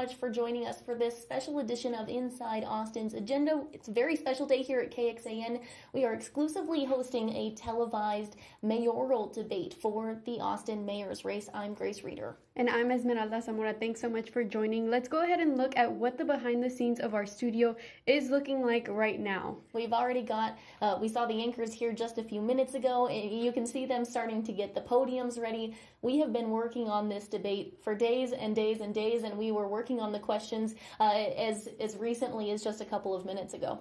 much for joining us for this special edition of Inside Austin's Agenda. It's a very special day here at KXAN. We are exclusively hosting a televised mayoral debate for the Austin mayor's race. I'm Grace Reeder. And I'm Esmeralda Zamora. Thanks so much for joining. Let's go ahead and look at what the behind the scenes of our studio is looking like right now. We've already got, we saw the anchors here just a few minutes ago. You can see them starting to get the podiums ready. We have been working on this debate for days and days and days, and we were working on the questions as recently as just a couple of minutes ago.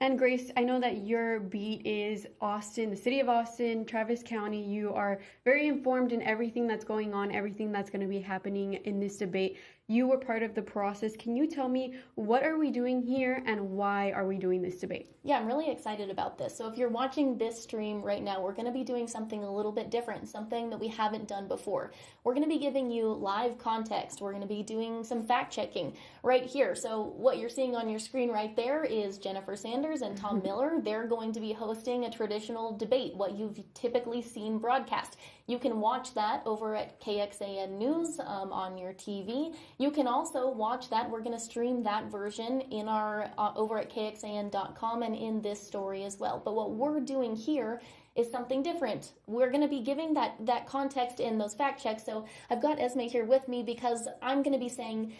And Grace, I know that your beat is Austin, the city of Austin, Travis County. You are very informed in everything that's going on, everything that's going to be happening in this debate. You were part of the process. Can you tell me what are we doing here and why are we doing this debate? Yeah, I'm really excited about this. So if you're watching this stream right now, we're going to be doing something a little bit different, something that we haven't done before. We're going to be giving you live context. We're going to be doing some fact checking right here. So what you're seeing on your screen right there is Jennifer Sanders and Tom Miller. They're going to be hosting a traditional debate, what you've typically seen broadcast. You can watch that over at KXAN News on your TV. You can also watch that. We're going to stream that version in our over at KXAN.com and in this story as well. But what we're doing here is something different. We're going to be giving that context in those fact checks. So I've got Esme here with me because I'm going to be saying,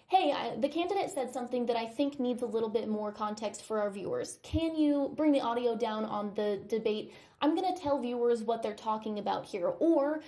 hey, the candidate said something that I think needs a little bit more context for our viewers. Can you bring the audio down on the debate? I'm going to tell viewers what they're talking about here. Or,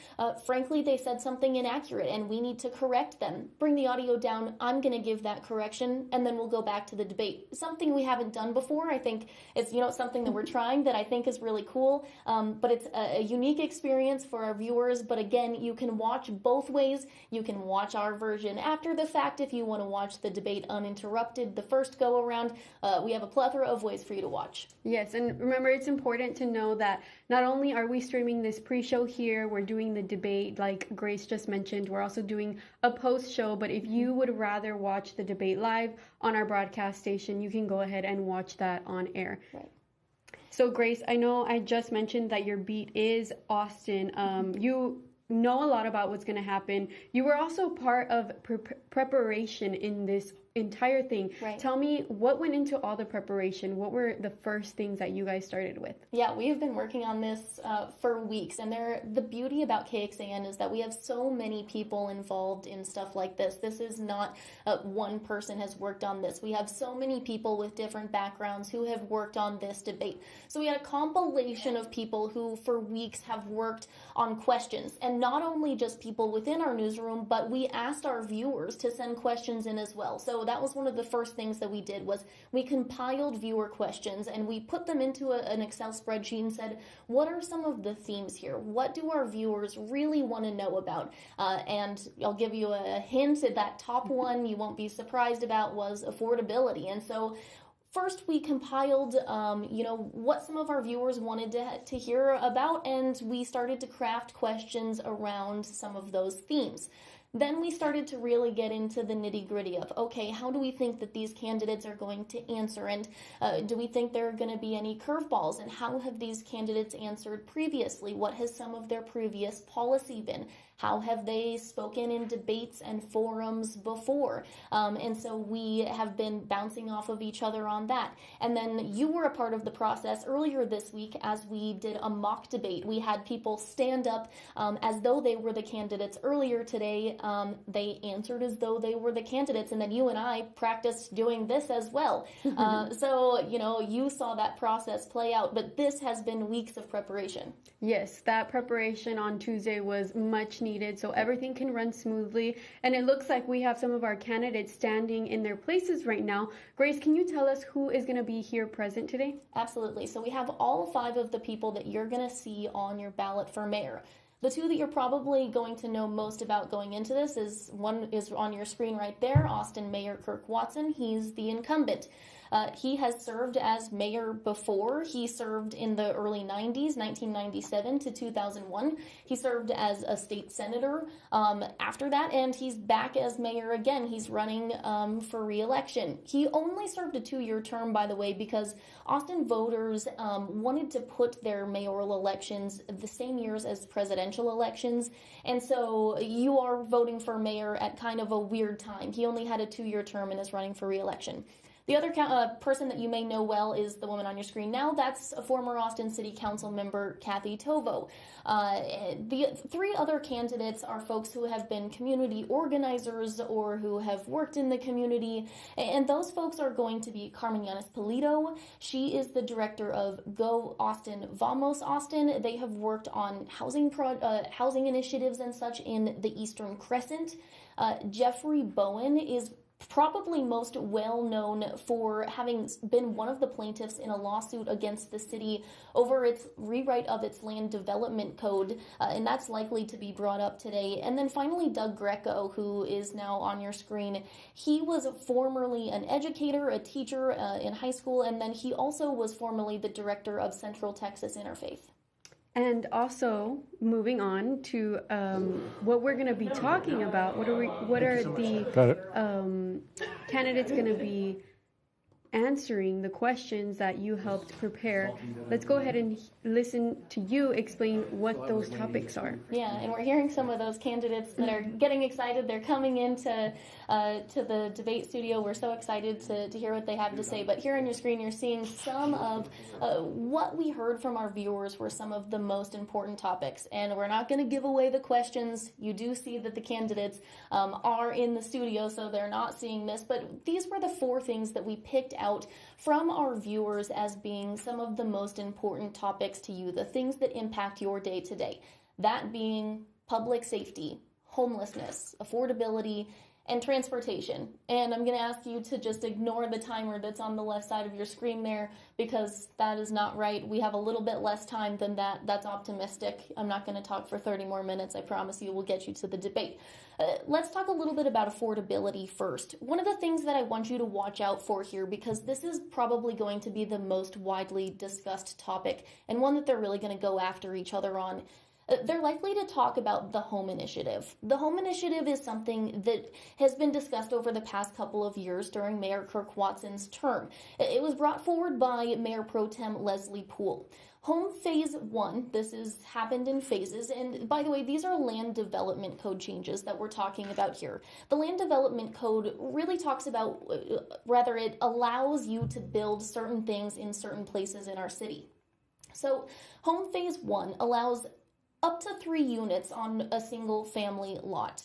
frankly, they said something inaccurate and we need to correct them. Bring the audio down. I'm going to give that correction and then we'll go back to the debate. Something we haven't done before. I think it's, something that we're trying that I think is really cool. But it's a unique experience for our viewers. But again, you can watch both ways. You can watch our version after the fact if you want to watch the debate uninterrupted. The first go around, we have a plethora of ways for you to watch. Yes, and remember, it's important to know that not only are we streaming this pre-show here, we're doing the debate like Grace just mentioned, we're also doing a post-show, but if you would rather watch the debate live on our broadcast station, you can go ahead and watch that on air. Right. So Grace, I know I just mentioned that your beat is Austin. You know a lot about what's going to happen. You were also part of preparation in this entire thing. Right. Tell me what went into all the preparation. What were the first things that you guys started with? Yeah, we've been working on this for weeks, and the beauty about KXAN is that we have so many people involved in stuff like this. This is not one person has worked on this. We have so many people with different backgrounds who have worked on this debate. So we had a compilation of people who for weeks have worked on questions, and not only just people within our newsroom, but we asked our viewers to send questions in as well. So that was one of the first things that we did was we compiled viewer questions and we put them into an Excel spreadsheet and said, what are some of the themes here? What do our viewers really want to know about? And I'll give you a hint that that top one you won't be surprised about was affordability. And so first, we compiled, what some of our viewers wanted to hear about, and we started to craft questions around some of those themes. Then we started to really get into the nitty-gritty of, okay, how do we think that these candidates are going to answer? And do we think there are going to be any curveballs? And how have these candidates answered previously? What has some of their previous policy been? How have they spoken in debates and forums before? And so we have been bouncing off of each other on that. And then you were a part of the process earlier this week as we did a mock debate. We had people stand up as though they were the candidates. Earlier today, they answered as though they were the candidates. And then you and I practiced doing this as well. So, you saw that process play out. But this has been weeks of preparation. Yes, that preparation on Tuesday was much needed so everything can run smoothly. And it looks like we have some of our candidates standing in their places right now. Grace, can you tell us who is going to be here present today? Absolutely. So we have all 5 of the people that you're going to see on your ballot for mayor. The 2 that you're probably going to know most about going into this is one is on your screen right there, Austin Mayor Kirk Watson. He's the incumbent. He has served as mayor before. He served in the early 90s, 1997 to 2001. He served as a state senator after that, and he's back as mayor again. He's running for re-election. He only served a 2-year term, by the way, because Austin voters wanted to put their mayoral elections the same years as presidential elections, and so you are voting for mayor at kind of a weird time. He only had a 2-year term and is running for re-election. The other person that you may know well is the woman on your screen now. That's a former Austin City Council member, Kathy Tovo. The 3 other candidates are folks who have been community organizers or who have worked in the community, and those folks are going to be Carmen Yanis-Polito. She is the director of Go Austin, Vamos Austin. They have worked on housing initiatives and such in the Eastern Crescent. Jeffrey Bowen is probably most well known for having been one of the plaintiffs in a lawsuit against the city over its rewrite of its land development code, and that's likely to be brought up today. And then finally, Doug Greco, who is now on your screen. He was formerly an educator, a teacher in high school, and then he also was formerly the director of Central Texas Interfaith. And also, moving on to what we're going to be talking about, what are the candidates going to be answering the questions that you helped prepare. Let's go ahead and listen to you explain what those topics are. Yeah, and we're hearing some of those candidates that are getting excited. They're coming into to the debate studio. We're so excited to hear what they have to say. But here on your screen, you're seeing some of what we heard from our viewers were some of the most important topics. And we're not going to give away the questions. You do see that the candidates are in the studio, so they're not seeing this. But these were the 4 things that we picked out from our viewers as being some of the most important topics to you, the things that impact your day to day. That being public safety, homelessness, affordability, and transportation. And I'm going to ask you to just ignore the timer that's on the left side of your screen there, because that is not right. We have a little bit less time than that. That's optimistic. I'm not going to talk for 30 more minutes. I promise you we'll get you to the debate. Let's talk a little bit about affordability first. One of the things that I want you to watch out for here, because this is probably going to be the most widely discussed topic and one that they're really going to go after each other on. They're likely to talk about the home initiative. The home initiative is something that has been discussed over the past couple of years during Mayor Kirk Watson's term. It was brought forward by Mayor Pro Tem Leslie Poole. Home Phase 1, this has happened in phases, and by the way, these are land development code changes that we're talking about here. The land development code really talks about, it allows you to build certain things in certain places in our city. So Home Phase 1 allows up to 3 units on a single family lot.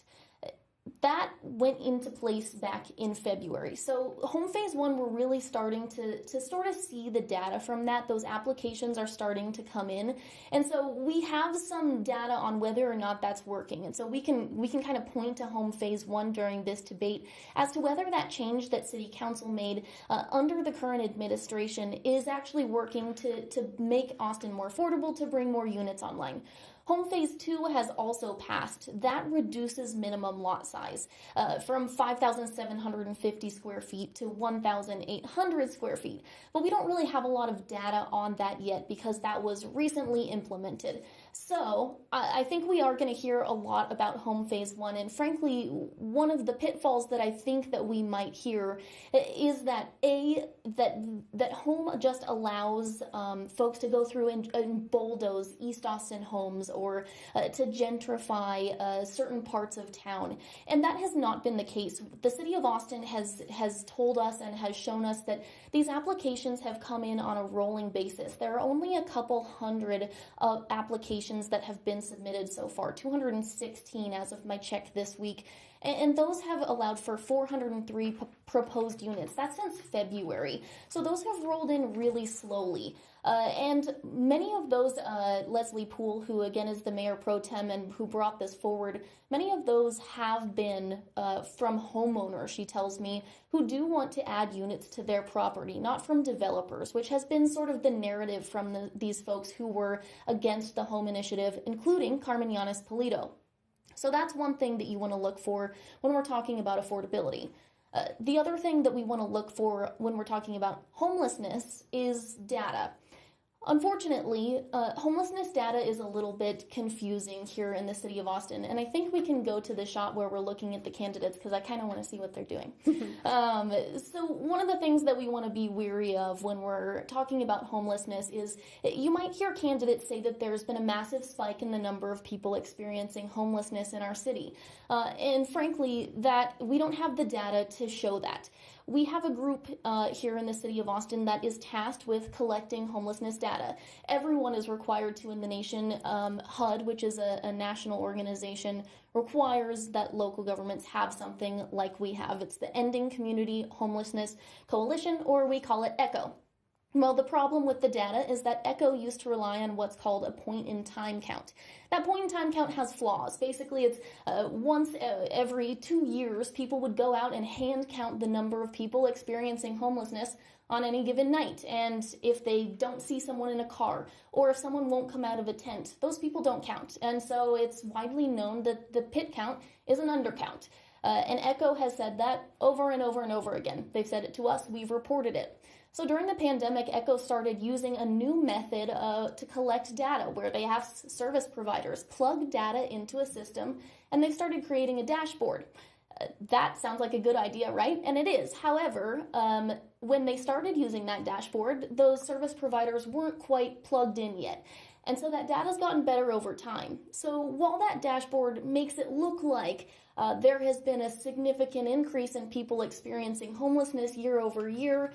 That went into place back in February. So Home Phase 1, we're really starting to sort of see the data from that. Those applications are starting to come in. And so we have some data on whether or not that's working. And so we can kind of point to Home Phase 1 during this debate as to whether that change that City Council made under the current administration is actually working to make Austin more affordable, to bring more units online. Home Phase 2 has also passed. That reduces minimum lot size from 5,750 square feet to 1,800 square feet. But we don't really have a lot of data on that yet because that was recently implemented. So I think we are going to hear a lot about Home Phase 1, and frankly, one of the pitfalls that I think that we might hear is that that Home just allows folks to go through and bulldoze East Austin homes or to gentrify certain parts of town, and that has not been the case. The City of Austin has told us and has shown us that these applications have come in on a rolling basis. There are only a couple hundred applications that have been submitted so far, 216 as of my check this week, and those have allowed for 403 proposed units. That's since February. So those have rolled in really slowly. And many of those, Leslie Poole, who again is the Mayor Pro Tem and who brought this forward, many of those have been from homeowners, she tells me, who do want to add units to their property, not from developers, which has been sort of the narrative from these folks who were against the home initiative, including Carmen Yanis-Polito. So that's one thing that you want to look for when we're talking about affordability. The other thing that we want to look for when we're talking about homelessness is data. Unfortunately, homelessness data is a little bit confusing here in the city of Austin, and I think we can go to the shot where we're looking at the candidates because I kind of want to see what they're doing. So one of the things that we want to be weary of when we're talking about homelessness is you might hear candidates say that there's been a massive spike in the number of people experiencing homelessness in our city, and frankly, that we don't have the data to show that. We have a group here in the city of Austin that is tasked with collecting homelessness data. Everyone is required to in the nation. HUD, which is a national organization, requires that local governments have something like we have. It's the Ending Community Homelessness Coalition, or we call it ECHO. Well, the problem with the data is that ECHO used to rely on what's called a point-in-time count. That point-in-time count has flaws. Basically, it's once every 2 years, people would go out and hand count the number of people experiencing homelessness on any given night. And if they don't see someone in a car, or if someone won't come out of a tent, those people don't count. And so it's widely known that the pit count is an undercount. And ECHO has said that over and over and over again. They've said it to us. We've reported it. So during the pandemic, ECHO started using a new method to collect data where they have service providers plug data into a system, and they started creating a dashboard. That sounds like a good idea, right? And it is. However, when they started using that dashboard, those service providers weren't quite plugged in yet. And so that data's gotten better over time. So while that dashboard makes it look like there has been a significant increase in people experiencing homelessness year over year,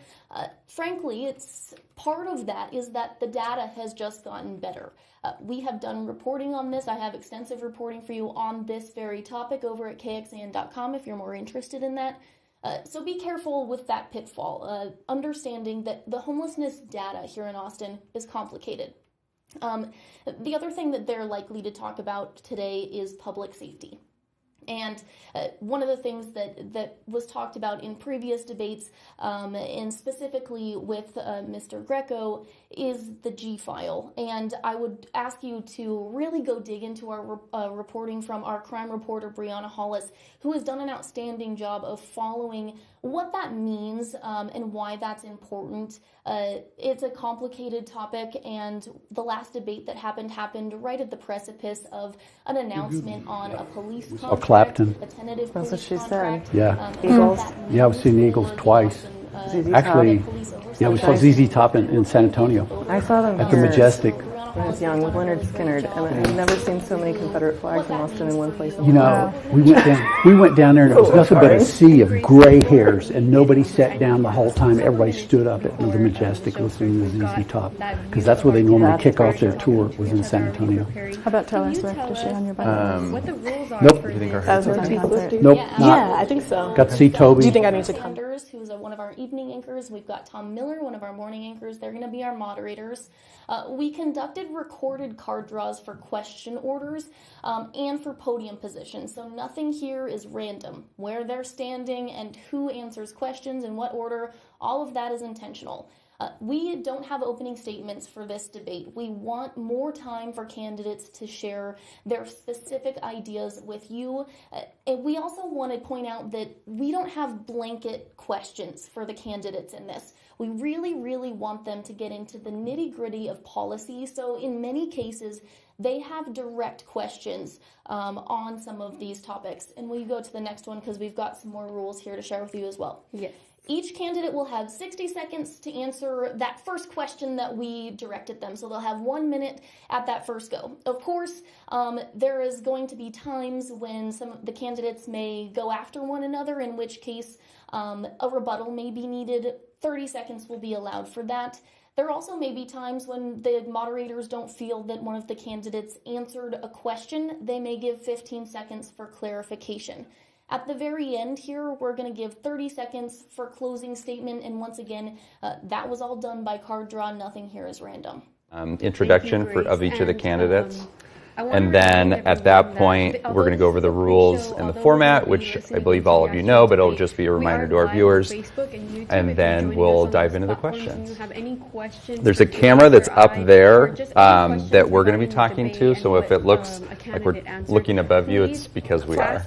frankly, it's part of that is that the data has just gotten better. We have done reporting on this. I have extensive reporting for you on this very topic over at KXAN.com if you're more interested in that. So be careful with that pitfall, understanding that the homelessness data here in Austin is complicated. The other thing that they're likely to talk about today is public safety. And one of the things that was talked about in previous debates, and specifically with Mr. Greco, is the G file. And I would ask you to really go dig into our reporting from our crime reporter, Brianna Hollis, who has done an outstanding job of following what that means and why that's important. It's a complicated topic, and the last debate that happened right at the precipice of an announcement on a police contract, Clapton. a tentative That's police what she contract. said. Yeah. Eagles. Yeah, I've seen the Eagles twice. Actually, yeah, we saw ZZ Top in San Antonio I saw them at the here Majestic. when I was young with Leonard Skinner, and I've never seen so many Confederate flags in Austin in one place. You know, we went down there and it was nothing but a sea of gray hairs, and nobody sat down the whole time. Everybody stood up at the Majestic listening to ZZ Top, because that's where they normally kick off their tour, was in San Antonio. How about Taylor Swift? Is she on your bucket? What the rules are Nope. for You think her That was her concert. Nope, Yeah, not. Yeah, I think so. Got to see Toby. Do you think I need to come? Sanders, who's one of our evening anchors. We've got Tom Miller, one of our morning anchors. They're going to be our moderators. We conducted recorded card draws for question orders and for podium positions. So nothing here is random. Where they're standing and who answers questions in what order, all of that is intentional. We don't have opening statements for this debate. We want more time for candidates to share their specific ideas with you. And we also want to point out that we don't have blanket questions for the candidates in this. We really, really want them to get into the nitty-gritty of policy. So in many cases, they have direct questions on some of these topics. And we go to the next one because we've got some more rules here to share with you as well. Yes. Each candidate will have 60 seconds to answer that first question that we directed them. So they'll have 1 minute at that first go. Of course, there is going to be times when some of the candidates may go after one another, in which case a rebuttal may be needed. 30 seconds will be allowed for that. There also may be times when the moderators don't feel that one of the candidates answered a question. They may give 15 seconds for clarification. At the very end here, we're going to give 30 seconds for closing statement. And once again, that was all done by card draw. Nothing here is random. Introduction Thank you, of each of the Grace. candidates. And then at that point, we're going to go over the rules and the format, which I believe all of you know, but it'll just be a reminder to our viewers. And then we'll dive into the questions. There's a camera that's up there that we're going to be talking to. So if it looks like we're looking above you, it's because we are.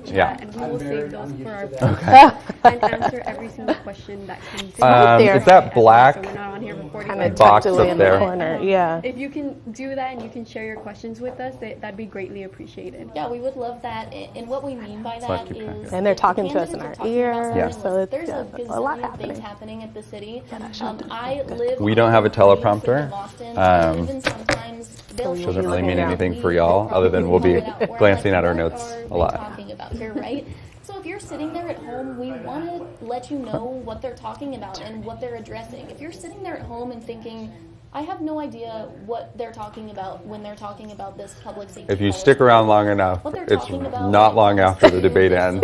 Yeah. And we will save those for our and answer every single question that comes in. Is that black box up there? Yeah. If you can do that and you can share your questions with us, that'd be greatly appreciated. Yeah, we would love that. And what we mean by that is... And they're talking to us in our ear, Yeah. so it's there's a lot gazillion things happening at the city. I live... We don't have a teleprompter. Even sometimes they'll Which doesn't really mean anything for y'all, other than we'll be glancing at our notes a lot. Talking about here, right? So if you're sitting there at home, we want to let you know what they're talking about and what they're addressing. If you're sitting there at home and thinking, I have no idea what they're talking about when they're talking about this public safety. If you policy. stick around long enough, it's not long after the debate ends.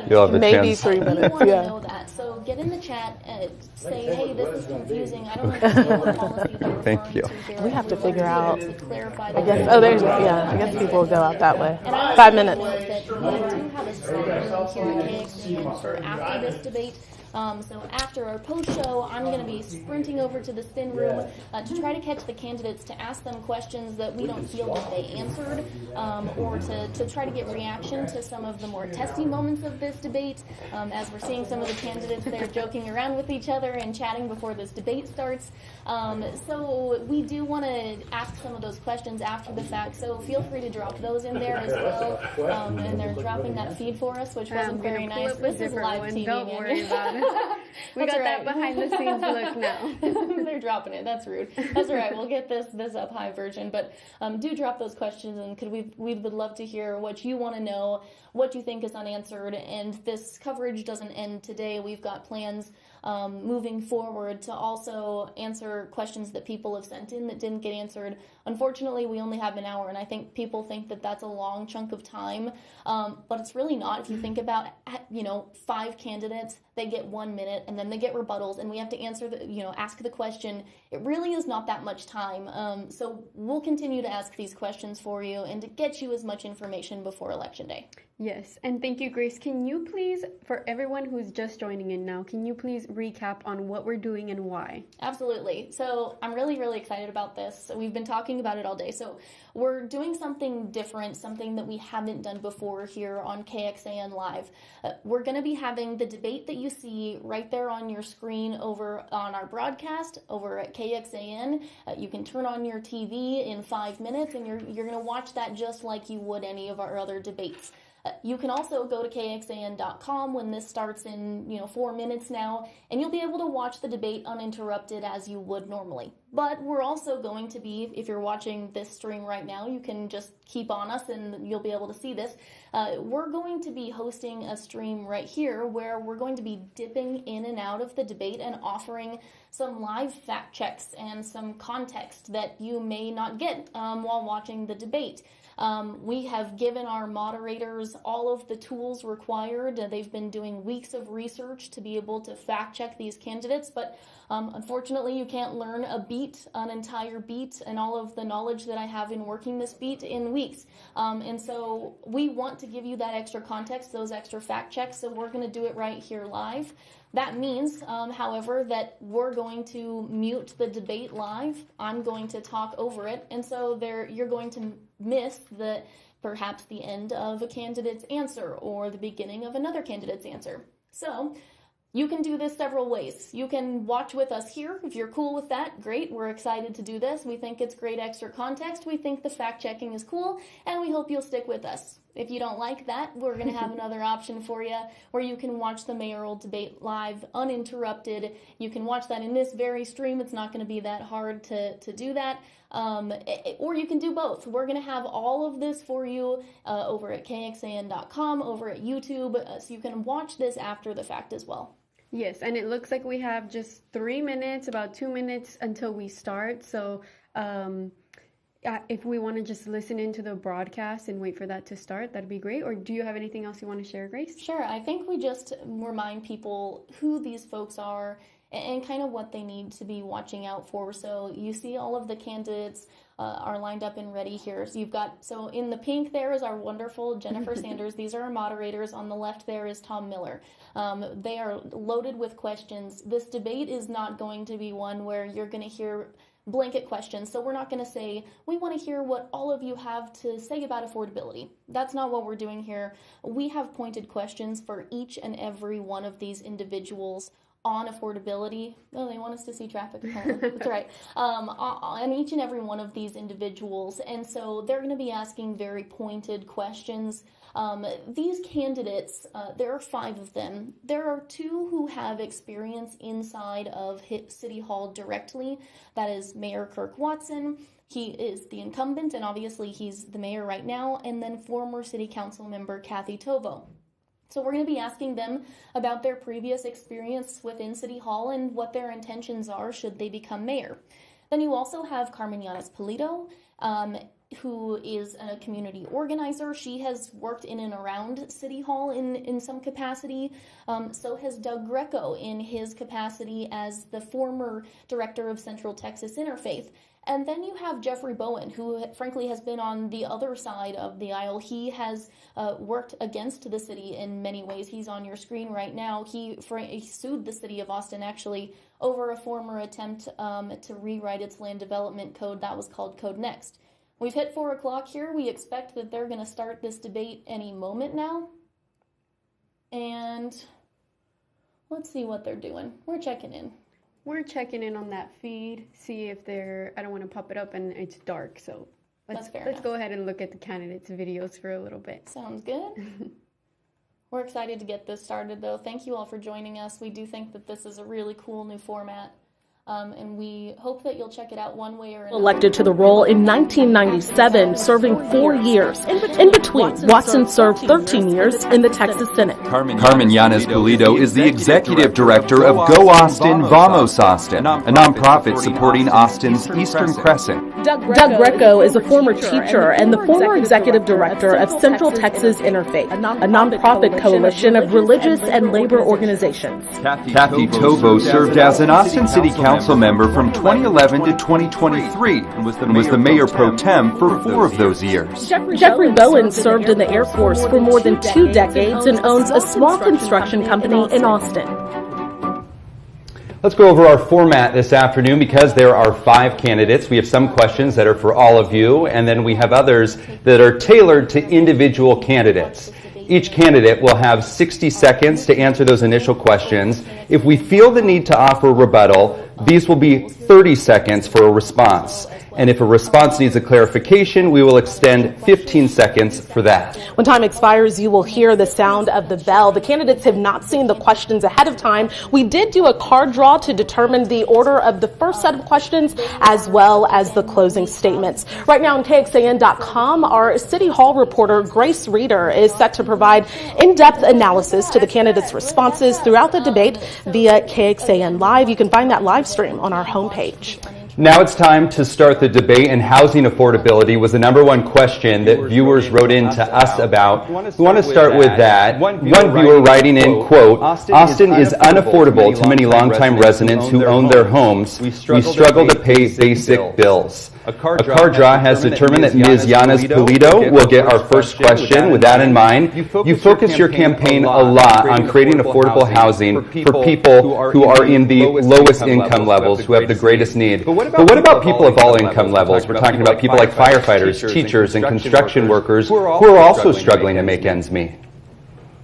You'll have the Maybe chance. 3 minutes, We want to yeah. know that. So get in the chat, say, hey, this is confusing. I don't understand what policy they're referring Thank you. to here. We have to figure out, Clarify I that. guess, I guess people will go out that way. And I 5 minutes. We do have a slot here at KXAN for after this debate. So after our post show, I'm going to be sprinting over to the spin room to try to catch the candidates, to ask them questions that we don't feel that they answered, or to try to get reaction to some of the more testy moments of this debate. As we're seeing some of the candidates there joking around with each other and chatting before this debate starts. So we do want to ask some of those questions after the fact, so feel free to drop those in there as well. And they're dropping that feed for us, which wasn't very nice. This is live TV, Don't man. worry about it. We got that behind the scenes look now. They're dropping it. That's rude. That's all right. We'll get this up high version. But do drop those questions, and we would love to hear what you want to know, what you think is unanswered. And this coverage doesn't end today. We've got plans moving forward to also answer questions that people have sent in that didn't get answered. Unfortunately, we only have an hour, and I think people think that that's a long chunk of time, but it's really not. If you think about, 5 candidates, they get 1 minute, and then they get rebuttals, and we have to answer ask the question. It really is not that much time. So we'll continue to ask these questions for you and to get you as much information before Election Day. Yes, and thank you, Grace. Can you please, for everyone who's just joining in now, can you please recap on what we're doing and why? Absolutely. So I'm really, really excited about this. We've been talking about it all day. So we're doing something different, something that we haven't done before here on KXAN Live. We're going to be having the debate that you see right there on your screen over on our broadcast over at KXAN. You can turn on your TV in 5 minutes, and you're going to watch that just like you would any of our other debates. You can also go to KXAN.com when this starts in 4 minutes now, and you'll be able to watch the debate uninterrupted as you would normally. But we're also going to be, if you're watching this stream right now, you can just keep on us and you'll be able to see this. We're going to be hosting a stream right here where we're going to be dipping in and out of the debate and offering some live fact checks and some context that you may not get while watching the debate. We have given our moderators all of the tools required. They've been doing weeks of research to be able to fact check these candidates, but unfortunately you can't learn an entire beat and all of the knowledge that I have in working this beat in weeks. And so we want to give you that extra context, those extra fact checks, so we're going to do it right here live. That means, however, that we're going to mute the debate live. I'm going to talk over it, and so you're going to miss perhaps the end of a candidate's answer or the beginning of another candidate's answer. So you can do this several ways. You can watch with us here. If you're cool with that, great. We're excited to do this. We think it's great extra context. We think the fact checking is cool, and we hope you'll stick with us. If you don't like that, we're going to have another option for you where you can watch the mayoral debate live, uninterrupted. You can watch that in this very stream. It's not going to be that hard to do that. Or you can do both. We're going to have all of this for you over at KXAN.com, over at YouTube, so you can watch this after the fact as well. Yes, and it looks like we have just 3 minutes, about 2 minutes until we start. So if we want to just listen into the broadcast and wait for that to start, that'd be great. Or do you have anything else you want to share, Grace? Sure. I think we just remind people who these folks are and kind of what they need to be watching out for. So you see all of the candidates are lined up and ready here. So you've got, so in the pink there is our wonderful Jennifer Sanders. These are our moderators. On the left there is Tom Miller. They are loaded with questions. This debate is not going to be one where you're going to hear blanket questions. So we're not going to say, we want to hear what all of you have to say about affordability. That's not what we're doing here. We have pointed questions for each and every one of these individuals on affordability. Oh, they want us to see traffic. That's right. On each and every one of these individuals. And so they're going to be asking very pointed questions. These candidates, there are 5 of them. There are 2 who have experience inside of City Hall directly. That is Mayor Kirk Watson. He is the incumbent, and obviously he's the mayor right now, and then former City Council member Kathy Tovo. So we're going to be asking them about their previous experience within City Hall and what their intentions are should they become mayor. Then you also have Carmen Yanes-Polito, who is a community organizer. She has worked in and around City Hall in some capacity. So has Doug Greco in his capacity as the former director of Central Texas Interfaith. And then you have Jeffrey Bowen, who frankly has been on the other side of the aisle. He has worked against the city in many ways. He's on your screen right now. He sued the city of Austin actually over a former attempt to rewrite its land development code that was called Code Next. We've hit 4 o'clock here. We expect that they're going to start this debate any moment now. And let's see what they're doing. We're checking in. We're checking in on that feed, see if they're, I don't want to pop it up and it's dark, so let's go ahead and look at the candidates' videos for a little bit. Sounds good. We're excited to get this started, though. Thank you all for joining us. We do think that this is a really cool new format. And we hope that you'll check it out one way or another. Elected to the role in 1997, serving 4 years. In between, Watson served 13 years in the Texas Senate. Carmen Yanes-Polito is the executive director of Go Austin, Vamos Austin, a nonprofit supporting Austin's Eastern Crescent. Doug Greco is a former teacher and the former executive director of Central Texas Interfaith, a nonprofit coalition of religious and labor organizations. Kathy Tovo served as an Austin City Council member from 2011 to 2023 and was the mayor pro tem for 4 of those years. Jeffrey Bowen served in the Air Force for more than 2 decades and owns a small construction company in Austin. Let's go over our format this afternoon because there are 5 candidates. We have some questions that are for all of you, and then we have others that are tailored to individual candidates. Each candidate will have 60 seconds to answer those initial questions. If we feel the need to offer rebuttal, these will be 30 seconds for a response. And if a response needs a clarification, we will extend 15 seconds for that. When time expires, you will hear the sound of the bell. The candidates have not seen the questions ahead of time. We did do a card draw to determine the order of the first set of questions as well as the closing statements. Right now on KXAN.com, our City Hall reporter Grace Reeder is set to provide in-depth analysis to the candidates' responses throughout the debate via KXAN Live. You can find that live stream on our homepage. Now it's time to start the debate, and housing affordability was the #1 question that viewers wrote in to us about. We want to start with that. One viewer writing in, quote, Austin is unaffordable to many longtime residents who own their homes. We struggle to pay basic bills. A card draw has determined that Ms. Yanes-Polito will get our first question. With that in mind, you focus your campaign a lot on creating affordable housing for people who are in the lowest income levels, who have the greatest need. But what about people of all income levels? We're talking about people like firefighters, teachers, and construction workers who are also struggling to make ends meet.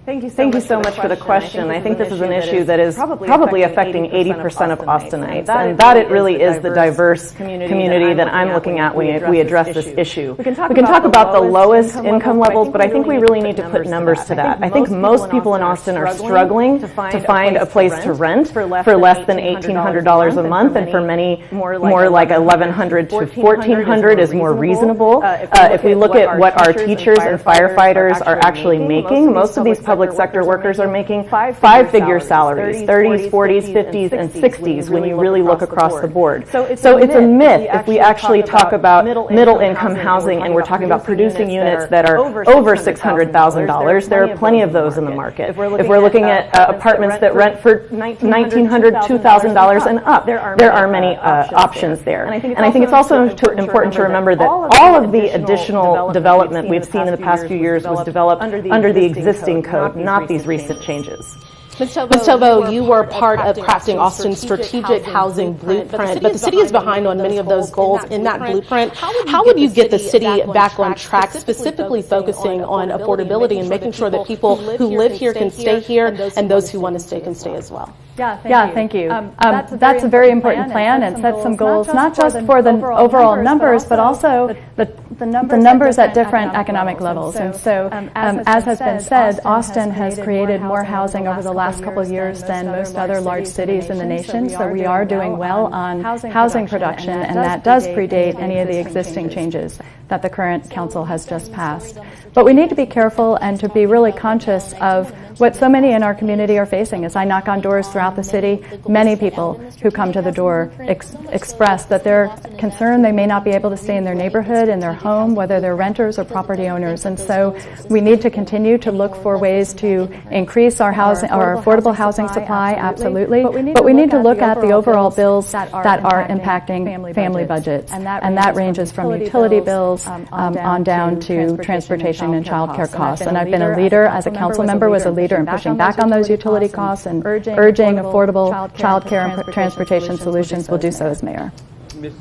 Thank you so much for the question. I think this is an issue that is probably affecting 80% of Austinites, and that it really is the diverse community that I'm looking at when we address this issue. We can talk about the lowest income levels, but I think we really need to put numbers to that. I think most people in Austin are struggling to find a place to rent for less than $1,800 a month, and for many more like $1,100 to $1,400 is more reasonable. If we look at what our teachers and firefighters are actually making, most of these public public sector workers are making five-figure salaries, 30s, 40s, 50s, and 60s when you really look across the board. So it's a myth if we actually talk about middle-income housing and we're talking about producing units that are over $600,000. There are plenty of those in the market. If we're looking at apartments that rent for $1,900, $2,000 and up, there are many options there. And I think it's also important to remember that all of the additional development we've seen in the past few years was developed under the existing code, not these recent changes. Ms. Tovo, you were part of crafting Austin's strategic housing blueprint, but the city is behind on many of those goals in that blueprint. How would you get the city back on track, specifically focusing on affordability and making sure that people who live here can stay here and those who want to stay can stay as well? Yeah, thank you. That's a very important plan and sets some goals, not just for the overall numbers, but also the numbers at different economic levels. And so, as has been said, Austin has created more housing over the last couple of years than most other large cities in the nation. So we are doing well on housing production, and that does predate any of the existing changes that the current council has just passed. But we need to be careful and to be really conscious of what so many in our community are facing. As I knock on doors throughout the city, many people who come to the door express that they're concerned they may not be able to stay in their neighborhood, in their home, whether they're renters or property owners. And so we need to continue to look for ways to increase our housing, our affordable housing supply, absolutely. But we need to look at the overall bills that are impacting family budgets. And that ranges from utility bills on down to transportation and child care costs. And I've been a leader, as a council member, was a leader in pushing back on those utility costs and urging affordable child care and transportation solutions. Will do so as mayor.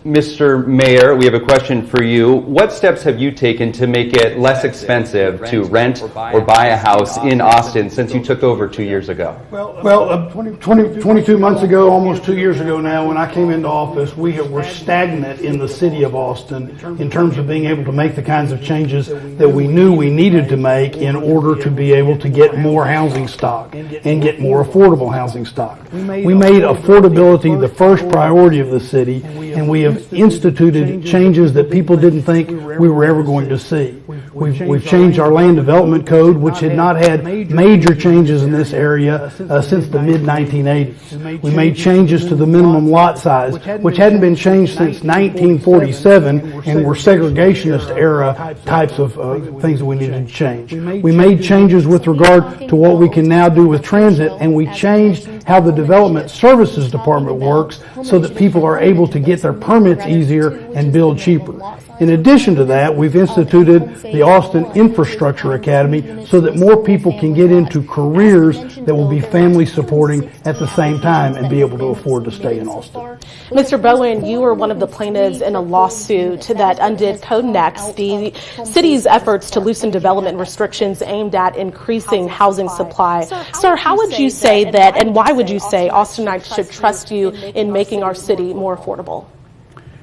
Mr. Mayor, we have a question for you. What steps have you taken to make it less expensive to rent or buy a house in Austin since you took over 2 years ago? Well, 22 months ago, almost 2 years ago now, when I came into office, we were stagnant in the city of Austin in terms of being able to make the kinds of changes that we knew we needed to make in order to be able to get more housing stock and get more affordable housing stock. We made affordability the first priority of the city, and we have instituted changes that people didn't think we were ever going to see. We've changed our land development code, which had not had major changes in this area since the mid-1980s. We made changes to the minimum lot size, which hadn't been changed since 1947, and were segregationist era types of things that we needed to change. We made changes with regard to what we can now do with transit, and we changed how the Development Services Department works so that people are able to get their permits easier and build cheaper. In addition to that, we've instituted the Austin Infrastructure Academy so that more people can get into careers that will be family supporting at the same time and be able to afford to stay in Austin. Mr. Bowen, you were one of the plaintiffs in a lawsuit that undid Code Next, the city's efforts to loosen development restrictions aimed at increasing housing supply. Sir, how would you say that, and why would you say Austinites should trust you in making our city more affordable?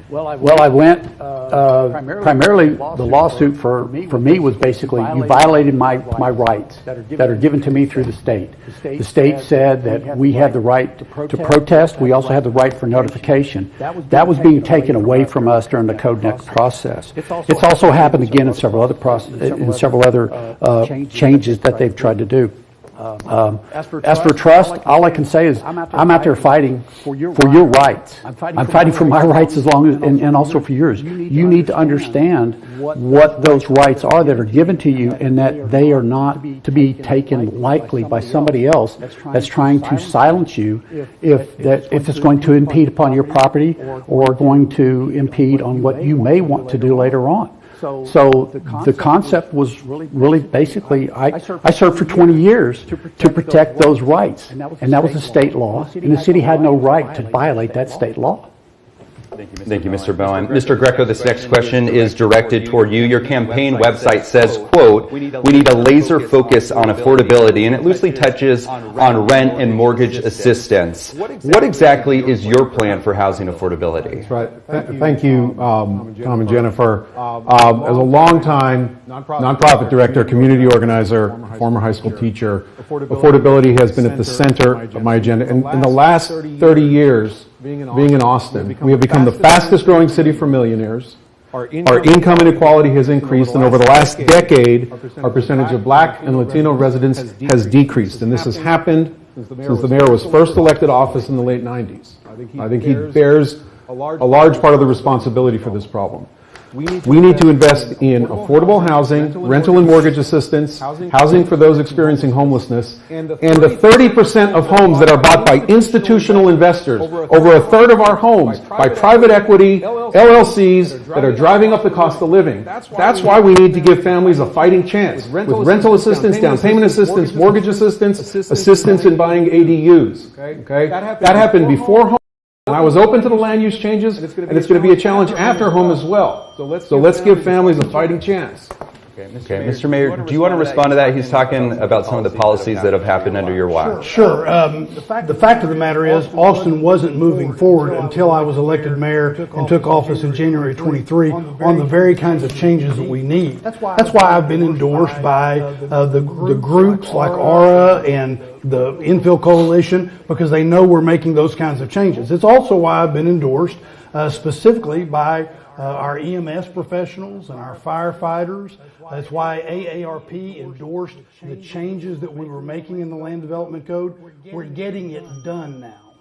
Well, I went, primarily the lawsuit for me was basically you violated my rights that are given to me through the state. The state said that we had the right to protest. We also had the right for notification. That was being taken away from us during the Code Next process. It's also happened again in several other changes that they've tried to do. As for trust, all I can say is I'm out there fighting for your rights. I'm fighting for my rights as long as, and also for yours. You need to understand what those rights are that are given to you, and that they are not to be taken lightly by somebody else that's trying to silence you if it's going to impede upon your property or going to impede on what you may want to do later on. So the concept was really basically, I served for 20 years to protect those rights, and that was a state law, and the city had no right to violate that state law. Thank you, Mr. Bowen. Mr. Greco, this next question is directed toward you. Your campaign website says, quote, "We need a laser focus on affordability," and it loosely touches on rent and mortgage assistance. What exactly is your plan for housing affordability? That's right. Thank you, Tom and Jennifer. As a longtime nonprofit director, community organizer, former high school teacher, affordability has been at the center of my agenda. And in the last 30 years, being in Austin, we have become the fastest growing city for millionaires, Our income inequality has increased, and over the last decade, our percentage of Black and Latino residents has decreased. And this has happened since the mayor was first elected office in the late 90s. I think he bears a large part of the responsibility for this problem. We need to invest in affordable housing, rental and mortgage assistance, housing for those experiencing homelessness, and the 30% of homes that are bought by institutional investors, over a third of our homes, by private equity, LLCs that are driving up the cost of living. That's why we need to give families a fighting chance with rental assistance, down payment assistance, mortgage assistance, assistance in buying ADUs. Okay? That happened before home. And I was open to the land use changes, and it's going to be a challenge after home as well. So let's give families a fighting chance. Okay, Mr. Mayor, do you want to respond to that? He's talking about some of the policies that have happened under your watch. Sure. The fact of the matter is, Austin wasn't moving forward until I was elected mayor and took office in January 23 on the very kinds of changes that we need. That's why I've been endorsed by the groups like ARA and the Infill Coalition, because they know we're making those kinds of changes. It's also why I've been endorsed specifically by our EMS professionals and our firefighters. That's why AARP endorsed the changes that we were making in the Land Development Code. We're getting it done now.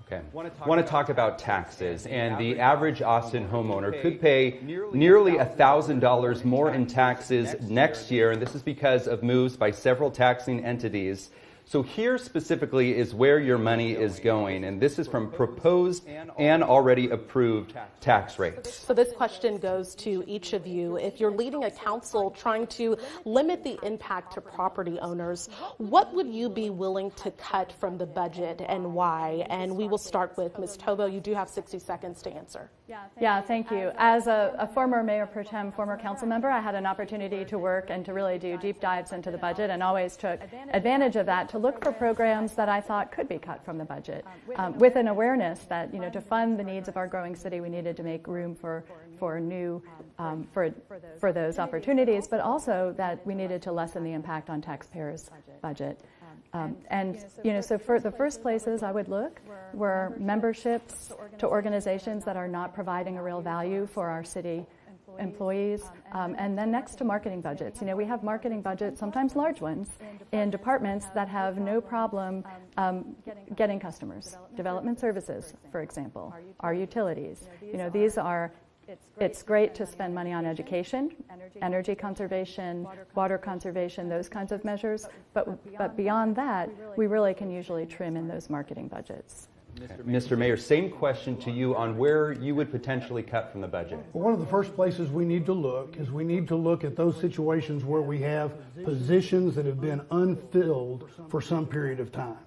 Okay. I want to talk about taxes, and the average Austin homeowner could pay nearly $1,000 more in taxes next year, and this is because of moves by several taxing entities. So here specifically is where your money is going, and this is from proposed and already approved tax rates. So this question goes to each of you. If you're leading a council trying to limit the impact to property owners, what would you be willing to cut from the budget and why? And we will start with Ms. Tovo. You do have 60 seconds to answer. Yeah, thank you. As a former mayor pro tem, former council member, I had an opportunity to work and to really do deep dives into the budget, and always took advantage of that to look for programs that I thought could be cut from the budget, with an awareness that, you know, to fund the needs of our growing city, we needed to make room for new for those opportunities, but also that we needed to lessen the impact on taxpayers' budget. And, you know, so for the first places I would look were memberships to organizations that are not providing a real value for our city employees, and then next to marketing budgets. You know, we have marketing budgets, sometimes large ones, in departments that have no problem getting customers. Development services, for example, our utilities. You know, these are, it's great to spend money on education, energy conservation, water conservation, those kinds of measures, but beyond that, we really can usually trim in those marketing budgets. Mr. Mayor, same question to you on where you would potentially cut from the budget. Well, one of the first places we need to look is we need to look at those situations where we have positions that have been unfilled for some period of time.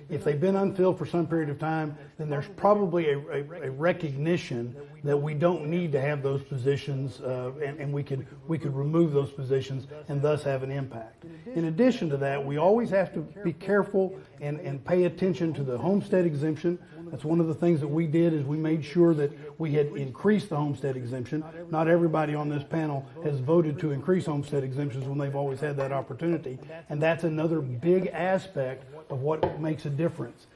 If they've been unfilled for some period of time, then there's probably a recognition that we don't need to have those positions, and we could remove those positions and thus have an impact. In addition to that, we always have to be careful and pay attention to the homestead exemption. That's one of the things that we did, is we made sure that we had increased the homestead exemption. Not everybody on this panel has voted to increase homestead exemptions when they've always had that opportunity, and that's another big aspect of what makes a difference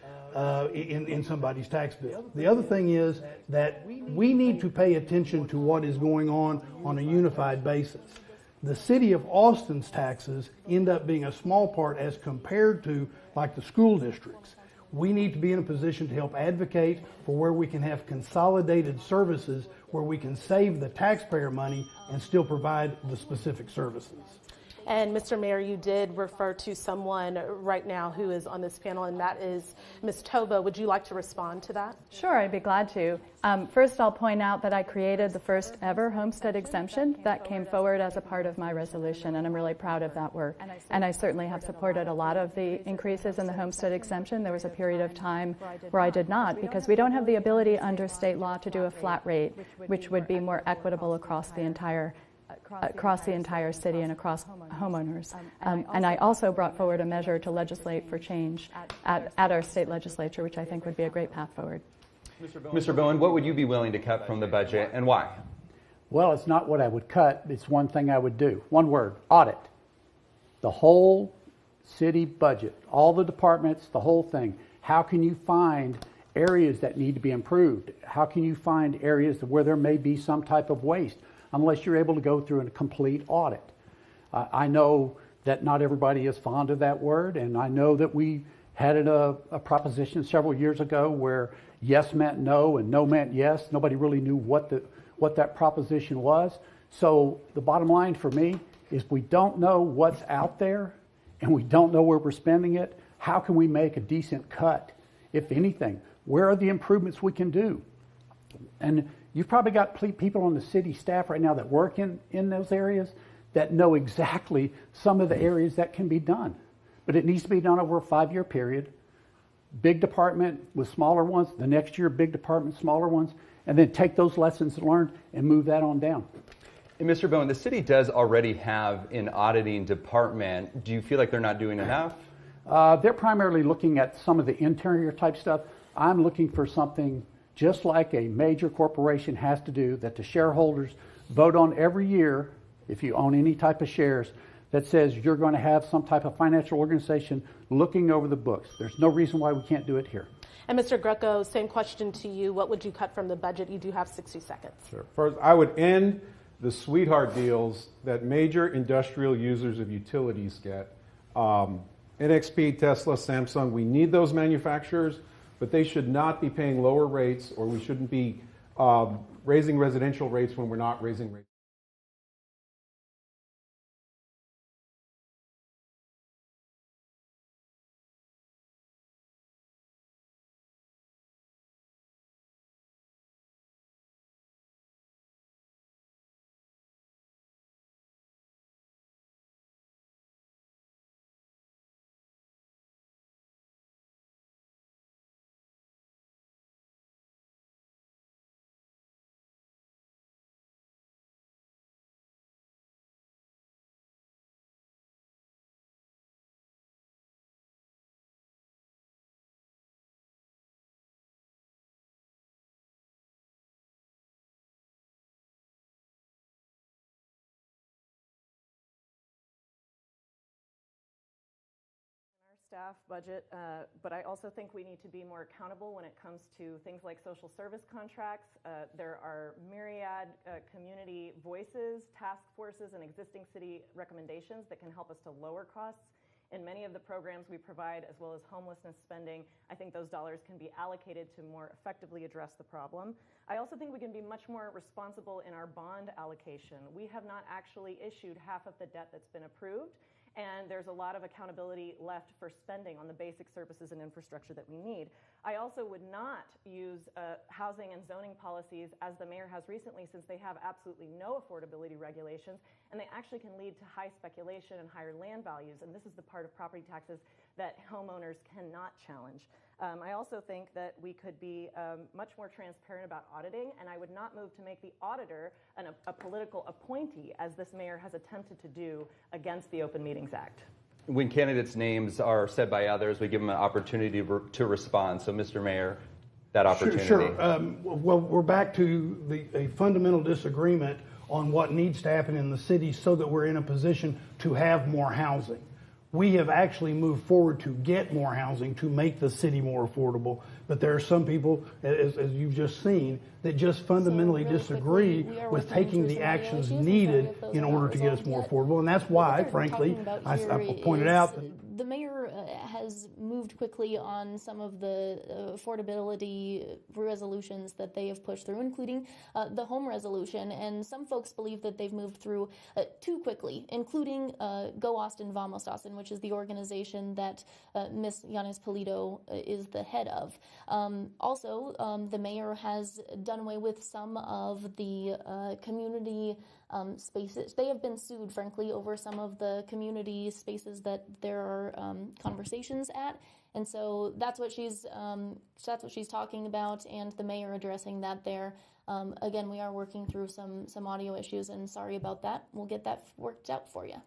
in somebody's tax bill. The other thing is that we need to pay attention to what is going on a unified basis. The city of Austin's taxes end up being a small part as compared to like the school districts. We need to be in a position to help advocate for where we can have consolidated services, where we can save the taxpayer money and still provide the specific services. And Mr. Mayor, you did refer to someone right now who is on this panel, and that is Ms. Tovo. Would you like to respond to that? Sure, I'd be glad to. First, I'll point out that I created the first ever homestead exemption that came forward as a part of my resolution, and I'm really proud of that work. And I certainly have supported a lot of the increases in the homestead exemption. There was a period of time where I did not, because we don't have the ability under state law to do a flat rate, which would be more equitable across the entire city and across homeowners. And I also brought forward a measure to legislate for change at our state legislature, which I think would be a great path forward. Mr. Bowen, what would you be willing to cut from the budget, and why? Well, it's not what I would cut. It's one thing I would do. One word: audit. The whole city budget, all the departments, the whole thing. How can you find areas that need to be improved? How can you find areas where there may be some type of waste? unless you're able to go through a complete audit. I know that not everybody is fond of that word, and I know that we had a proposition several years ago where yes meant no and no meant yes. Nobody really knew what that proposition was. So the bottom line for me is we don't know what's out there and we don't know where we're spending it. How can we make a decent cut, if anything? Where are the improvements we can do? And you've probably got people on the city staff right now that work in those areas that know exactly some of the areas that can be done. But it needs to be done over a 5-year period. Big department with smaller ones, the next year big department, smaller ones, and then take those lessons learned and move that on down. And Mr. Bowen, the city does already have an auditing department. Do you feel like they're not doing enough? They're primarily looking at some of the interior type stuff. I'm looking for something just like a major corporation has to do, that the shareholders vote on every year, if you own any type of shares, that says you're going to have some type of financial organization looking over the books. There's no reason why we can't do it here. And Mr. Greco, same question to you. What would you cut from the budget? You do have 60 seconds. Sure. First, I would end the sweetheart deals that major industrial users of utilities get. NXP, Tesla, Samsung, we need those manufacturers, but they should not be paying lower rates, or we shouldn't be raising residential rates when we're not raising rates. Staff budget, but I also think we need to be more accountable when it comes to things like social service contracts. There are myriad community voices, task forces, and existing city recommendations that can help us to lower costs in many of the programs we provide, as well as homelessness spending. I think those dollars can be allocated to more effectively address the problem. I also think we can be much more responsible in our bond allocation. We have not actually issued half of the debt that's been approved, and there's a lot of accountability left for spending on the basic services and infrastructure that we need. I also would not use housing and zoning policies as the mayor has recently, since they have absolutely no affordability regulations, and they actually can lead to high speculation and higher land values, and this is the part of property taxes that homeowners cannot challenge. I also think that we could be much more transparent about auditing, and I would not move to make the auditor a political appointee, as this mayor has attempted to do against the Open Meetings Act. When candidates' names are said by others, we give them an opportunity to respond. So, Mr. Mayor, that opportunity. Sure. Well, we're back to a fundamental disagreement on what needs to happen in the city so that we're in a position to have more housing. We have actually moved forward to get more housing, to make the city more affordable. But there are some people, as you've just seen, that just fundamentally disagree with taking the actions needed in order to get us more affordable. And that's why, frankly, I pointed out that the mayor has moved quickly on some of the affordability resolutions that they have pushed through, including the home resolution. And some folks believe that they've moved through too quickly, including Go Austin, Vamos Austin, which is the organization that Ms. Yanis Polito is the head of. Also, the mayor has done away with some of the community spaces. They have been sued, frankly, over some of the community spaces that there are conversations at, and so that's what she's talking about, and the mayor addressing that there. Again, we are working through some audio issues, and sorry about that. We'll get that worked out for you.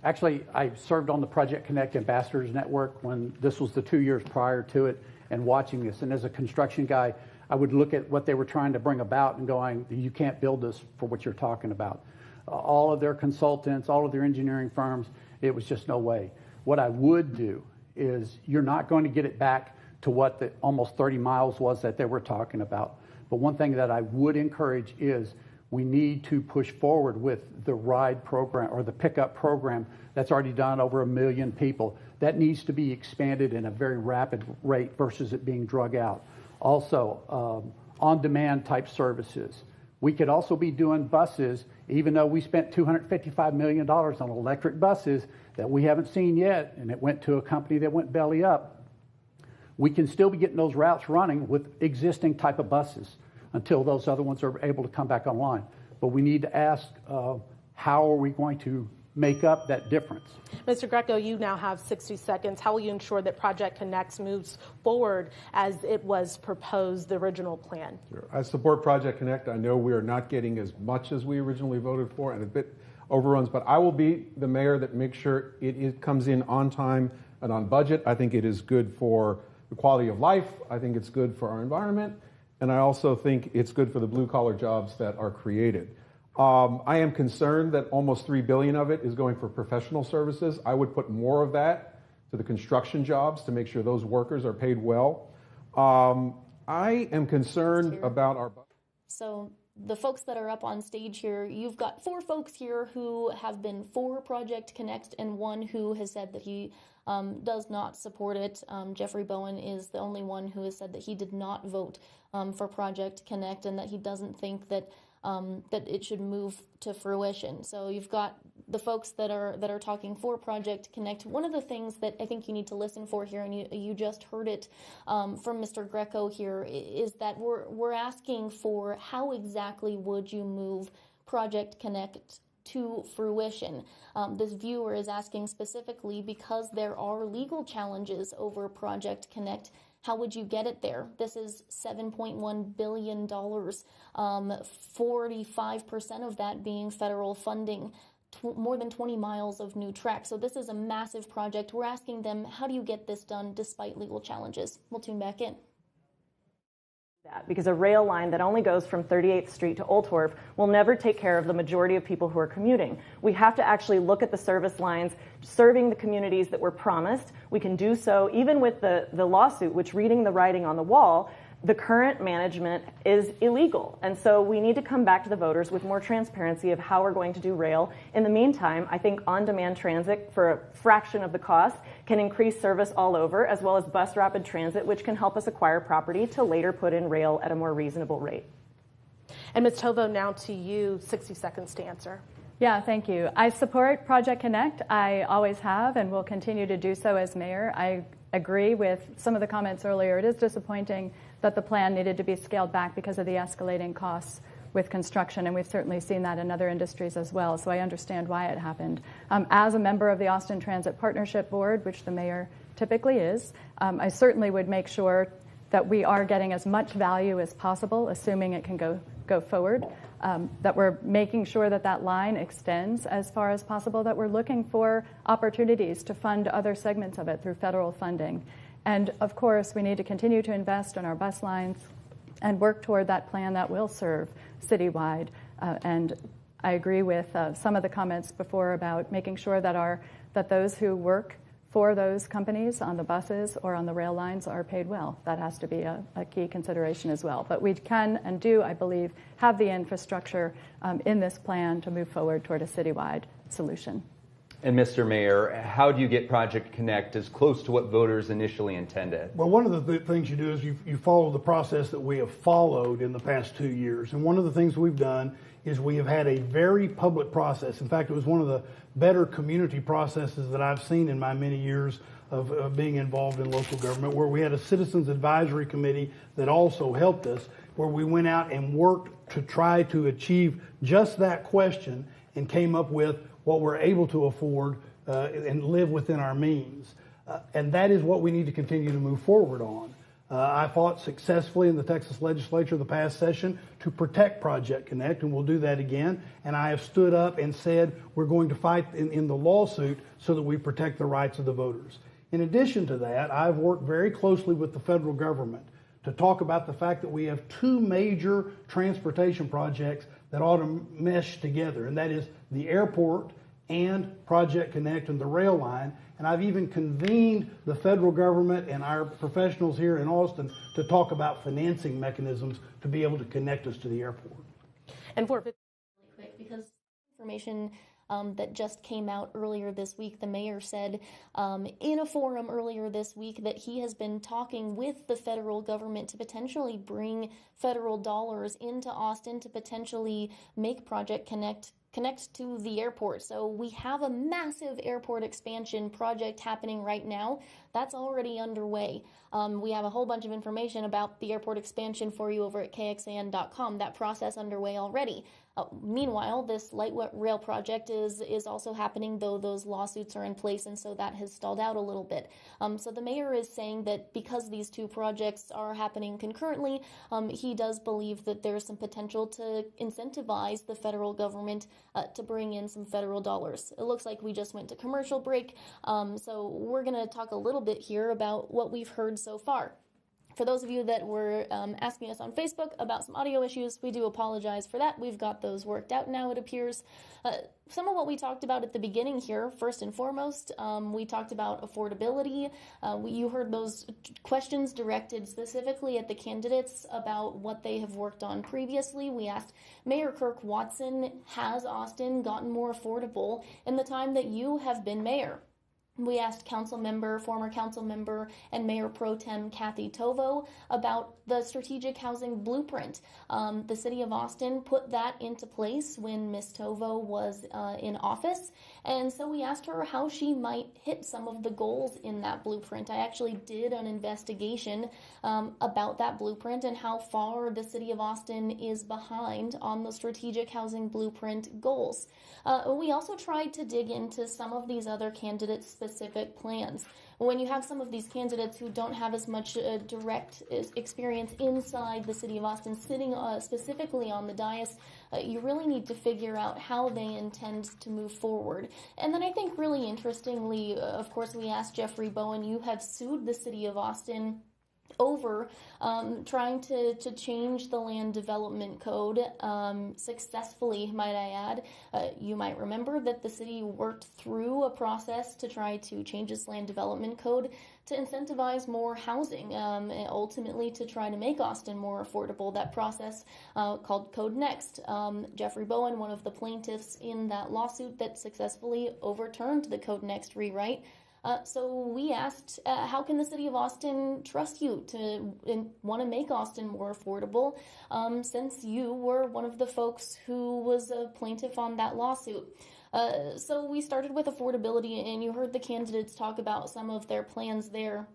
Actually, I served on the Project Connect Ambassadors Network when this was the 2 years prior to it, and watching this. And as a construction guy, I would look at what they were trying to bring about and going, you can't build this for what you're talking about. All of their consultants, all of their engineering firms, it was just no way. What I would do is, you're not going to get it back to what the almost 30 miles was that they were talking about. But one thing that I would encourage is we need to push forward with the ride program or the pickup program that's already done over 1 million people. That needs to be expanded in a very rapid rate versus it being drug out. Also, on-demand type services. We could also be doing buses, even though we spent $255 million on electric buses that we haven't seen yet, and it went to a company that went belly up. We can still be getting those routes running with existing type of buses until those other ones are able to come back online. But we need to ask, how are we going to make up that difference? Mr. Greco, you now have 60 seconds. How will you ensure that Project Connect moves forward as it was proposed, the original plan? Sure. I support Project Connect. I know we are not getting as much as we originally voted for and a bit overruns, but I will be the mayor that makes sure it comes in on time and on budget. I think it is good for the quality of life. I think it's good for our environment. And I also think it's good for the blue-collar jobs that are created. I am concerned that almost $3 billion of it is going for professional services. I would put more of that to the construction jobs to make sure those workers are paid well. I am concerned about our... So the folks that are up on stage here, you've got 4 folks here who have been for Project Connect and 1 who has said that he does not support it. Jeffrey Bowen is the only one who has said that he did not vote for Project Connect and that he doesn't think that that it should move to fruition. So you've got the folks that are talking for Project Connect. One of the things that I think you need to listen for here, and you just heard it from Mr. Greco here, is that we're asking for how exactly would you move Project Connect to fruition. This viewer is asking specifically because there are legal challenges over Project Connect. How would you get it there? This is $7.1 billion, 45% of that being federal funding, more than 20 miles of new track. So this is a massive project. We're asking them, how do you get this done despite legal challenges? We'll tune back in. Because a rail line that only goes from 38th Street to Old Wharf will never take care of the majority of people who are commuting. We have to actually look at the service lines serving the communities that were promised. We can do so even with the lawsuit, which, reading the writing on the wall, the current management is illegal. And so we need to come back to the voters with more transparency of how we're going to do rail. In the meantime, I think on-demand transit for a fraction of the cost can increase service all over, as well as bus rapid transit, which can help us acquire property to later put in rail at a more reasonable rate. And Ms. Tovo, now to you, 60 seconds to answer. Yeah, thank you. I support Project Connect. I always have and will continue to do so as mayor. I agree with some of the comments earlier. It is disappointing that the plan needed to be scaled back because of the escalating costs with construction, and we've certainly seen that in other industries as well, so I understand why it happened. As a member of the Austin Transit Partnership Board, which the mayor typically is, I certainly would make sure that we are getting as much value as possible, assuming it can go forward, that we're making sure that that line extends as far as possible, that we're looking for opportunities to fund other segments of it through federal funding. And of course, we need to continue to invest in our bus lines and work toward that plan that will serve citywide. And I agree with some of the comments before about making sure that those who work for those companies on the buses or on the rail lines are paid well. That has to be a key consideration as well. But we can and do, I believe, have the infrastructure in this plan to move forward toward a citywide solution. And Mr. Mayor, how do you get Project Connect as close to what voters initially intended? Well, one of the things you do is you follow the process that we have followed in the past 2 years. And one of the things we've done is we have had a very public process. In fact, it was one of the better community processes that I've seen in my many years of being involved in local government, where we had a citizens advisory committee that also helped us, where we went out and worked to try to achieve just that question and came up with what we're able to afford and live within our means. And that is what we need to continue to move forward on. I fought successfully in the Texas legislature the past session to protect Project Connect, and we'll do that again. And I have stood up and said we're going to fight in the lawsuit so that we protect the rights of the voters. In addition to that, I've worked very closely with the federal government to talk about the fact that we have 2 major transportation projects that ought to mesh together, and that is the airport and Project Connect and the rail line. And I've even convened the federal government and our professionals here in Austin to talk about financing mechanisms to be able to connect us to the airport. And for really quick, because information that just came out earlier this week, the mayor said in a forum earlier this week that he has been talking with the federal government to potentially bring federal dollars into Austin to potentially make Project Connect to the airport. So we have a massive airport expansion project happening right now. That's already underway. We have a whole bunch of information about the airport expansion for you over at KXAN.com. That process underway already. Meanwhile, this light rail project is also happening, though those lawsuits are in place, and so that has stalled out a little bit. So the mayor is saying that because these two projects are happening concurrently, he does believe that there's some potential to incentivize the federal government to bring in some federal dollars. It looks like we just went to commercial break, so we're going to talk a little bit here about what we've heard so far. For those of you that were asking us on Facebook about some audio issues, we do apologize for that. We've got those worked out now, it appears. Some of what we talked about at the beginning here, first and foremost, we talked about affordability. You heard those questions directed specifically at the candidates about what they have worked on previously. We asked Mayor Kirk Watson, has Austin gotten more affordable in the time that you have been mayor? We asked former council member, and Mayor Pro Tem Kathy Tovo about the strategic housing blueprint. The city of Austin put that into place when Ms. Tovo was in office, and so we asked her how she might hit some of the goals in that blueprint. I actually did an investigation about that blueprint and how far the city of Austin is behind on the strategic housing blueprint goals. We also tried to dig into some of these other candidates' specific plans. When you have some of these candidates who don't have as much direct experience inside the city of Austin, sitting specifically on the dais, you really need to figure out how they intend to move forward. And then I think really interestingly, of course, we asked Jeffrey Bowen, you have sued the city of Austin over trying to change the land development code successfully, might I add. You might remember that the city worked through a process to try to change its land development code to incentivize more housing, and ultimately to try to make Austin more affordable. That process called Code Next. Jeffrey Bowen, one of the plaintiffs in that lawsuit that successfully overturned the Code Next rewrite. So we asked, how can the city of Austin trust you to want to make Austin more affordable, since you were one of the folks who was a plaintiff on that lawsuit? So we started with affordability, and you heard the candidates talk about some of their plans there.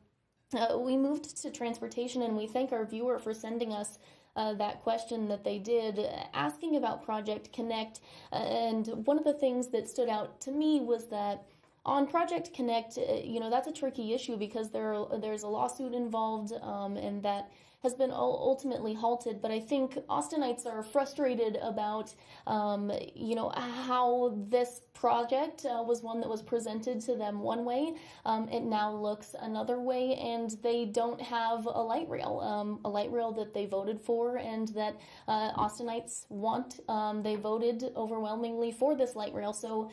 We moved to transportation, and we thank our viewer for sending us that question that they did, asking about Project Connect. And one of the things that stood out to me was that on Project Connect, that's a tricky issue because there's a lawsuit involved, and that has been ultimately halted. But I think Austinites are frustrated about, how this project was one that was presented to them one way. It now looks another way, and they don't have a light rail that they voted for and that Austinites want. They voted overwhelmingly for this light rail. So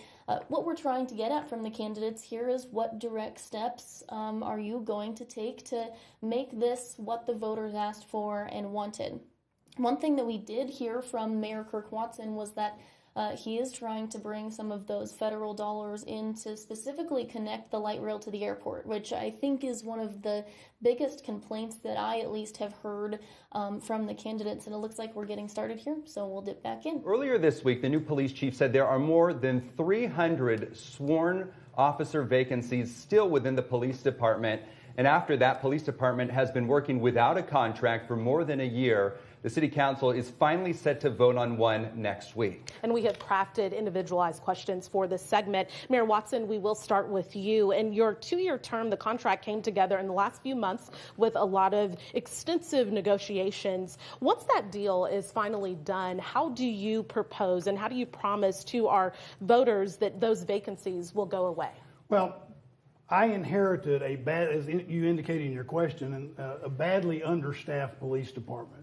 what we're trying to get at from the candidates here is, what direct steps are you going to take to make this what the voters asked for and wanted? One thing that we did hear from Mayor Kirk Watson was that he is trying to bring some of those federal dollars in to specifically connect the light rail to the airport, which I think is one of the biggest complaints that I at least have heard from the candidates. And it looks like we're getting started here, so we'll dip back in. Earlier this week, the new police chief said there are more than 300 sworn officer vacancies still within the police department. And after that, police department has been working without a contract for more than a year. The city council is finally set to vote on one next week. And we have crafted individualized questions for this segment. Mayor Watson, we will start with you. In your 2-year term, the contract came together in the last few months with a lot of extensive negotiations. Once that deal is finally done, how do you propose and how do you promise to our voters that those vacancies will go away? Well, I inherited as you indicated in your question, a badly understaffed police department.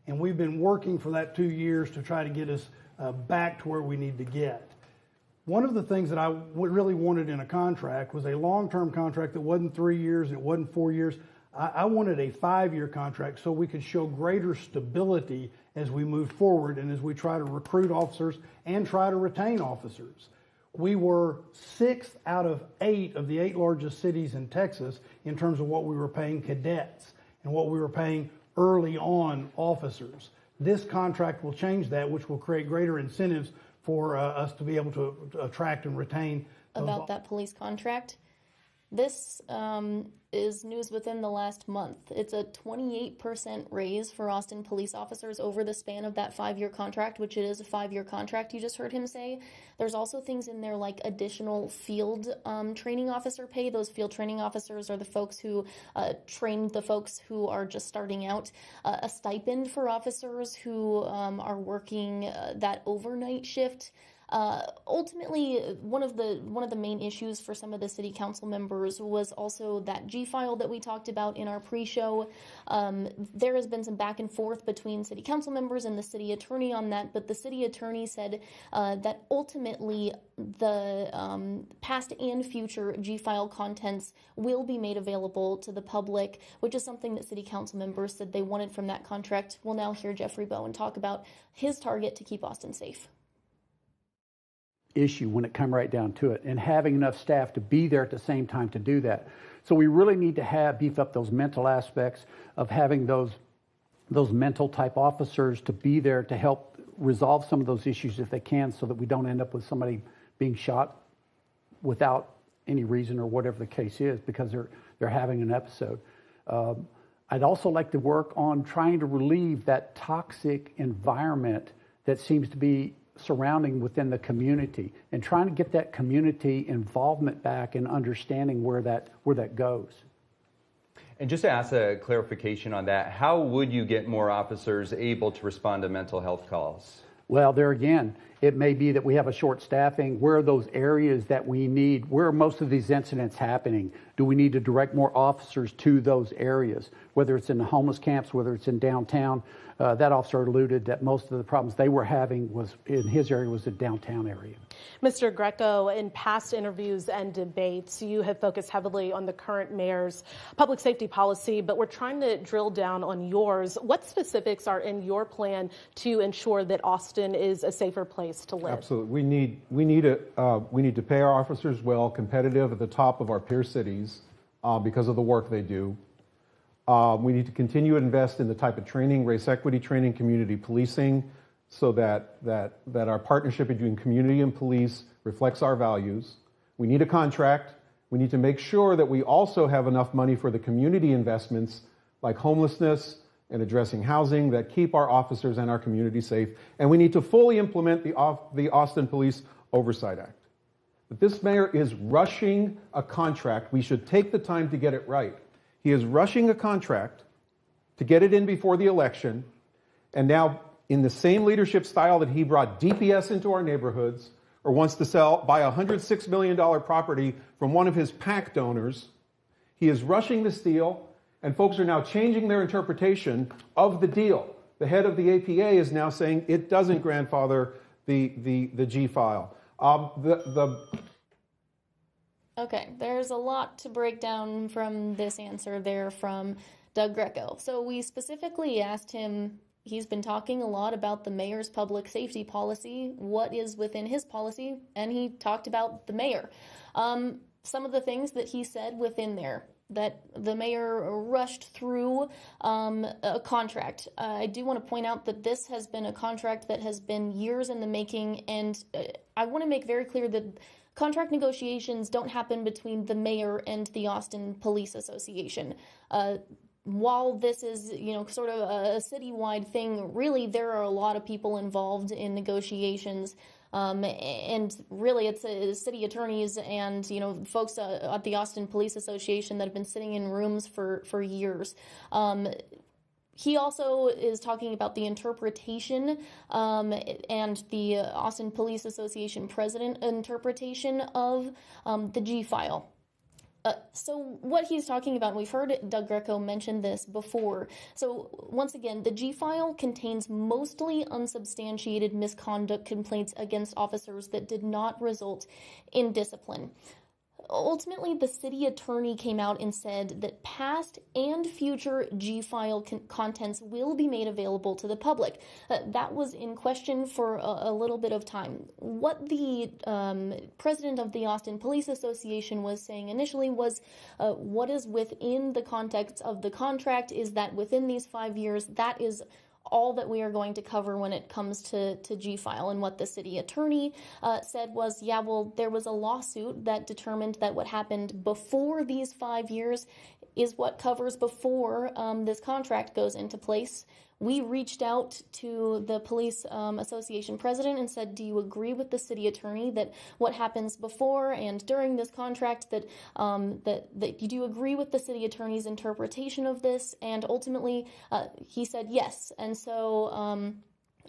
And we've been working for that 2 years to try to get us back to where we need to get. One of the things that I really wanted in a contract was a long-term contract that wasn't 3 years, it wasn't 4 years. I wanted a 5-year contract so we could show greater stability as we move forward and as we try to recruit officers and try to retain officers. We were 6th out of 8 of the 8 largest cities in Texas in terms of what we were paying cadets and what we were paying early on officers. This contract will change that, which will create greater incentives for us to be able to attract and retain. About that police contract, this is news within the last month. It's a 28% raise for Austin police officers over the span of that 5-year contract, which it is a 5-year contract, you just heard him say. There's also things in there like additional field training officer pay. Those field training officers are the folks who train the folks who are just starting out. A stipend for officers who are working that overnight shift. Ultimately, one of the main issues for some of the city council members was also that G file that we talked about in our pre-show. There has been some back and forth between city council members and the city attorney on that, but the city attorney said that ultimately the past and future G file contents will be made available to the public, which is something that city council members said they wanted from that contract. We'll now hear Jeffrey Bowen talk about his target to keep Austin safe. Issue when it come right down to it, and having enough staff to be there at the same time to do that. So we really need to beef up those mental aspects of having those mental type officers to be there to help resolve some of those issues if they can, so that we don't end up with somebody being shot without any reason or whatever the case is because they're having an episode. I'd also like to work on trying to relieve that toxic environment that seems to be surrounding within the community, and trying to get that community involvement back and understanding where that goes. And just to ask a clarification on that, how would you get more officers able to respond to mental health calls? Well, there again, it may be that we have a short staffing. Where are those areas that we need? Where are most of these incidents happening? Do we need to direct more officers to those areas? Whether it's in the homeless camps, whether it's in downtown. That officer alluded that most of the problems they were having was in his area was the downtown area. Mr. Greco, in past interviews and debates, you have focused heavily on the current mayor's public safety policy, but we're trying to drill down on yours. What specifics are in your plan to ensure that Austin is a safer place to live? Absolutely. We need to pay our officers well, competitive at the top of our peer cities because of the work they do. We need to continue to invest in the type of training, race equity training, community policing, so that our partnership between community and police reflects our values. We need a contract. We need to make sure that we also have enough money for the community investments like homelessness and addressing housing that keep our officers and our community safe. And we need to fully implement the Austin Police Oversight Act. But this mayor is rushing a contract. We should take the time to get it right. He is rushing a contract to get it in before the election, and now in the same leadership style that he brought DPS into our neighborhoods or wants to buy a $106 million property from one of his PAC donors, he is rushing this deal, and folks are now changing their interpretation of the deal. The head of the APA is now saying it doesn't grandfather the G file. Okay, there's a lot to break down from this answer there from Doug Greco. So we specifically asked him, he's been talking a lot about the mayor's public safety policy, what is within his policy, and he talked about the mayor. Some of the things that he said within there, that the mayor rushed through a contract. I do want to point out that this has been a contract that has been years in the making, and I want to make very clear that contract negotiations don't happen between the mayor and the Austin Police Association. While this is, sort of a citywide thing, really there are a lot of people involved in negotiations. And really it's city attorneys and, folks at the Austin Police Association that have been sitting in rooms for years. He also is talking about the interpretation and the Austin Police Association president interpretation of the G file. So what he's talking about, we've heard Doug Greco mention this before. So once again, the G-file contains mostly unsubstantiated misconduct complaints against officers that did not result in discipline. Ultimately, the city attorney came out and said that past and future G-file contents will be made available to the public. That was in question for a little bit of time. What the president of the Austin Police Association was saying initially was what is within the context of the contract is that within these 5 years, that is all that we are going to cover when it comes to G-file. And what the city attorney said was, yeah, well, there was a lawsuit that determined that what happened before these 5 years is what covers before this contract goes into place. We reached out to the police association president and said, do you agree with the city attorney that what happens before and during this contract, that you do agree with the city attorney's interpretation of this? And ultimately, he said yes. And so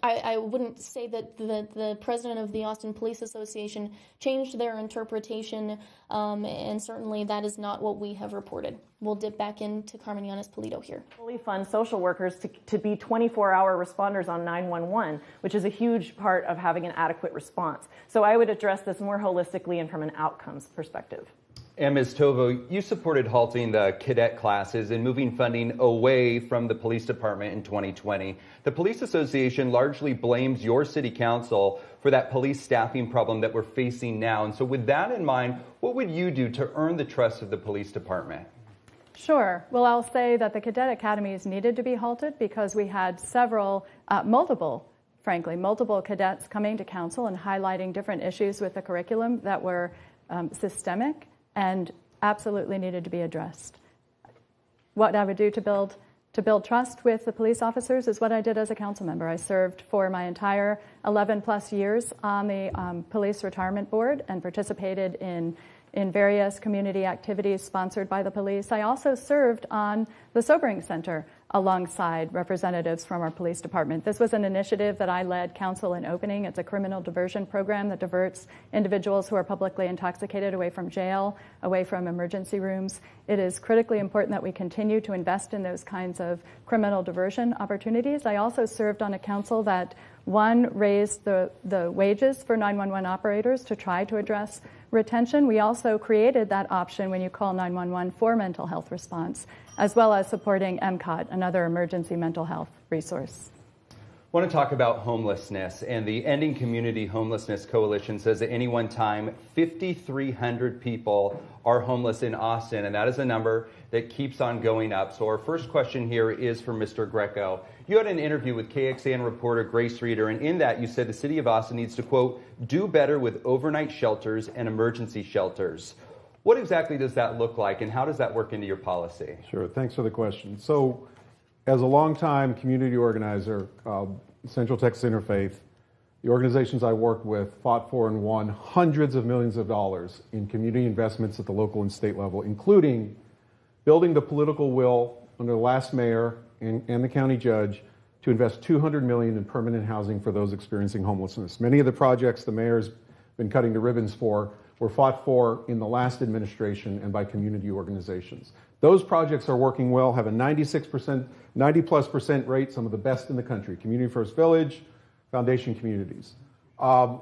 I wouldn't say that the president of the Austin Police Association changed their interpretation, and certainly that is not what we have reported. We'll dip back into Carmen Yanes-Polito here. Fully fund social workers to be 24-hour responders on 911, which is a huge part of having an adequate response. So I would address this more holistically and from an outcomes perspective. And Ms. Tovo, you supported halting the cadet classes and moving funding away from the police department in 2020. The Police Association largely blames your city council for that police staffing problem that we're facing now. And so with that in mind, what would you do to earn the trust of the police department? Sure. Well, I'll say that the cadet academies needed to be halted because we had multiple cadets coming to council and highlighting different issues with the curriculum that were systemic and absolutely needed to be addressed. What I would do to build trust with the police officers is what I did as a council member. I served for my entire 11 plus years on the police retirement board and participated in various community activities sponsored by the police. I also served on the Sobering Center alongside representatives from our police department. This was an initiative that I led council in opening. It's a criminal diversion program that diverts individuals who are publicly intoxicated away from jail, away from emergency rooms. It is critically important that we continue to invest in those kinds of criminal diversion opportunities. I also served on a council that, one, raised the wages for 911 operators to try to address retention. We also created that option when you call 911 for mental health response, as well as supporting MCOT, another emergency mental health resource. I want to talk about homelessness, and the Ending Community Homelessness Coalition says at any one time 5,300 people are homeless in Austin, and that is a number that keeps on going up. So our first question here is for Mr. Greco. You had an interview with KXAN reporter Grace Reeder, and in that you said the city of Austin needs to, quote, do better with overnight shelters and emergency shelters. What exactly does that look like, and how does that work into your policy? Sure, thanks for the question. So as a longtime community organizer, Central Texas Interfaith, the organizations I worked with fought for and won hundreds of millions of dollars in community investments at the local and state level, including building the political will under the last mayor and the county judge to invest $200 million in permanent housing for those experiencing homelessness. Many of the projects the mayor's been cutting the ribbons for were fought for in the last administration and by community organizations. Those projects are working well, have a 90+% rate, some of the best in the country. Community First Village, Foundation Communities.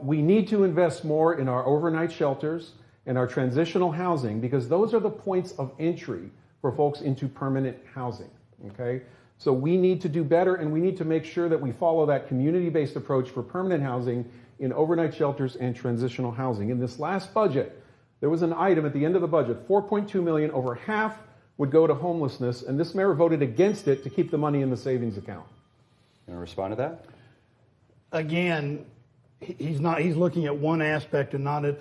We need to invest more in our overnight shelters and our transitional housing because those are the points of entry for folks into permanent housing, okay? So we need to do better, and we need to make sure that we follow that community-based approach for permanent housing in overnight shelters and transitional housing. In this last budget, there was an item at the end of the budget, $4.2 million, over half would go to homelessness, and this mayor voted against it to keep the money in the savings account. You want to respond to that? Again, he's looking at one aspect and not at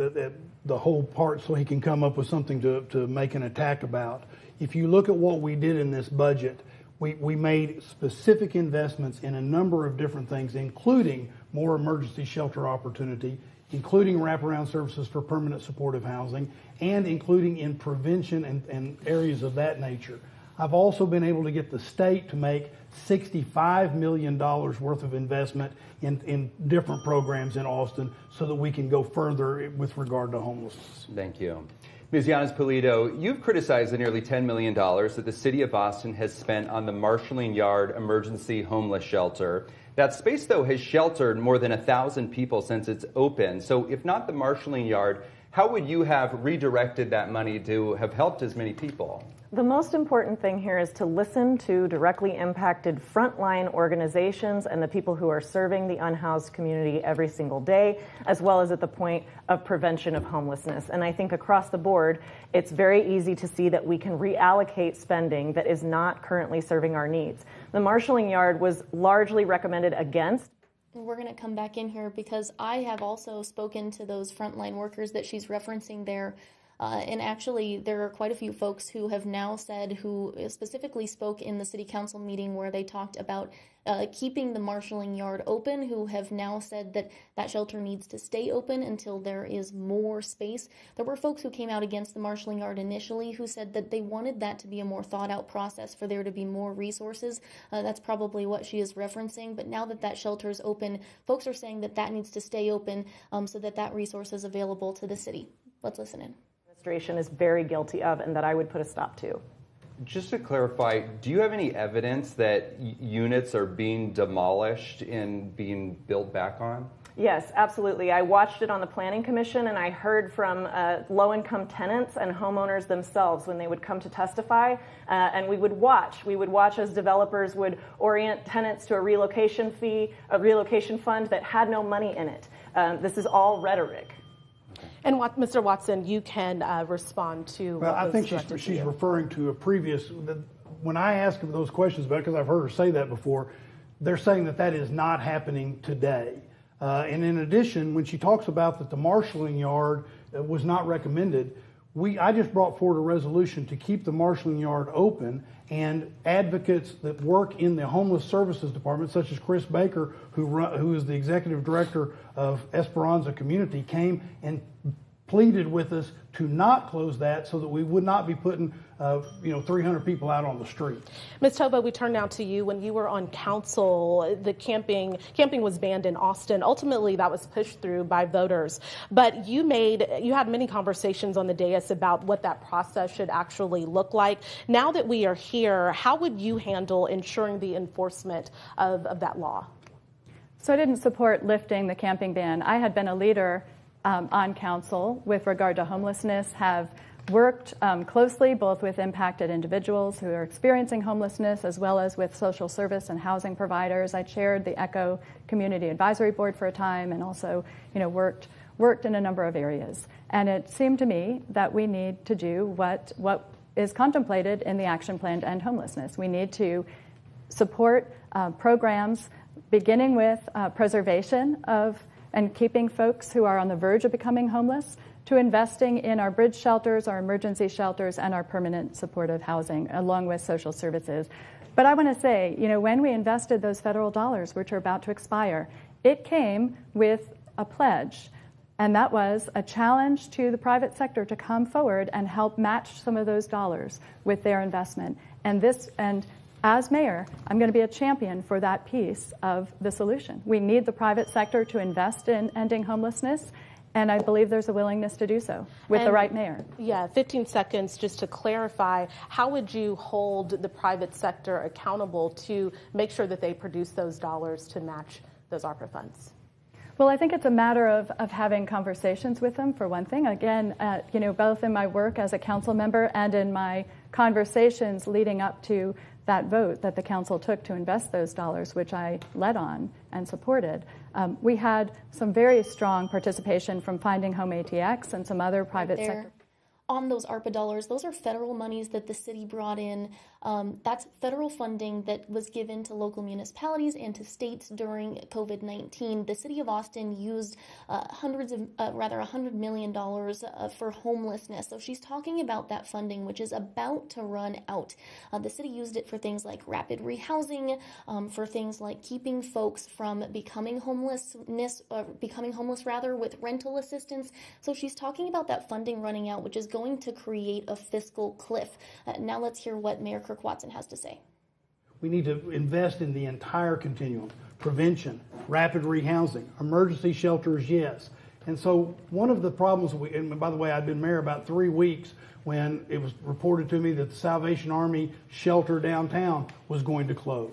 the whole part so he can come up with something to make an attack about. If you look at what we did in this budget, we made specific investments in a number of different things, including more emergency shelter opportunity, including wraparound services for permanent supportive housing, and including in prevention and areas of that nature. I've also been able to get the state to make $65 million worth of investment in different programs in Austin so that we can go further with regard to homelessness. Thank you. Ms. Yanes-Pulido, you've criticized the nearly $10 million that the city of Austin has spent on the Marshalling Yard Emergency Homeless Shelter. That space, though, has sheltered more than 1,000 people since it's opened. So if not the Marshalling Yard, how would you have redirected that money to have helped as many people? The most important thing here is to listen to directly impacted frontline organizations and the people who are serving the unhoused community every single day, as well as at the point of prevention of homelessness. And I think across the board, it's very easy to see that we can reallocate spending that is not currently serving our needs. The Marshalling Yard was largely recommended against. We're going to come back in here because I have also spoken to those frontline workers that she's referencing there. And actually, there are quite a few folks who have now said, who specifically spoke in the city council meeting where they talked about keeping the Marshalling Yard open, who have now said that that shelter needs to stay open until there is more space. There were folks who came out against the Marshalling Yard initially who said that they wanted that to be a more thought out process, for there to be more resources. That's probably what she is referencing. But now that that shelter is open, folks are saying that that needs to stay open so that that resource is available to the city. Let's listen in. Administration is very guilty of, and that I would put a stop to. Just to clarify, do you have any evidence that units are being demolished and being built back on? Yes, absolutely. I watched it on the Planning Commission, and I heard from low-income tenants and homeowners themselves when they would come to testify, and we would watch. We would watch as developers would orient tenants to a relocation fund that had no money in it. This is all rhetoric. And Mr. Watson, you can respond to. Well, I think she's referring to a previous. When I ask her those questions about it, because I've heard her say that before, they're saying that that is not happening today. And in addition, when she talks about that the Marshalling Yard was not recommended, I just brought forward a resolution to keep the Marshalling Yard open, and advocates that work in the Homeless Services Department, such as Chris Baker, who is the executive director of Esperanza Community, came and pleaded with us to not close that so that we would not be putting 300 people out on the street. Ms. Toba, we turn now to you. When you were on council, the camping was banned in Austin. Ultimately, that was pushed through by voters. But you had many conversations on the dais about what that process should actually look like. Now that we are here, how would you handle ensuring the enforcement of that law? So I didn't support lifting the camping ban. I had been a leader on council with regard to homelessness, have worked closely both with impacted individuals who are experiencing homelessness as well as with social service and housing providers. I chaired the ECHO Community Advisory Board for a time and also worked in a number of areas. And it seemed to me that we need to do what is contemplated in the action plan to end homelessness. We need to support programs beginning with preservation of and keeping folks who are on the verge of becoming homeless, to investing in our bridge shelters, our emergency shelters, and our permanent supportive housing, along with social services. But I want to say, when we invested those federal dollars, which are about to expire, it came with a pledge, and that was a challenge to the private sector to come forward and help match some of those dollars with their investment. And as mayor, I'm going to be a champion for that piece of the solution. We need the private sector to invest in ending homelessness, and I believe there's a willingness to do so with the right mayor. Yeah, 15 seconds just to clarify, how would you hold the private sector accountable to make sure that they produce those dollars to match those ARPA funds? Well, I think it's a matter of having conversations with them, for one thing. Again, both in my work as a council member and in my conversations leading up to that vote that the council took to invest those dollars, which I led on and supported. We had some very strong participation from Finding Home ATX and some other private sector. On those ARPA dollars, those are federal monies that the city brought in. That's federal funding that was given to local municipalities and to states during COVID-19. The city of Austin used $100 million for homelessness. So she's talking about that funding, which is about to run out. The city used it for things like rapid rehousing, for things like keeping folks from becoming homeless with rental assistance. So she's talking about that funding running out, which is going to create a fiscal cliff. Now let's hear what Mayor Kirk-Watson has to say. We need to invest in the entire continuum. Prevention, rapid rehousing, emergency shelters, yes. And so one of the problems, and by the way, I'd been mayor about 3 weeks when it was reported to me that the Salvation Army shelter downtown was going to close.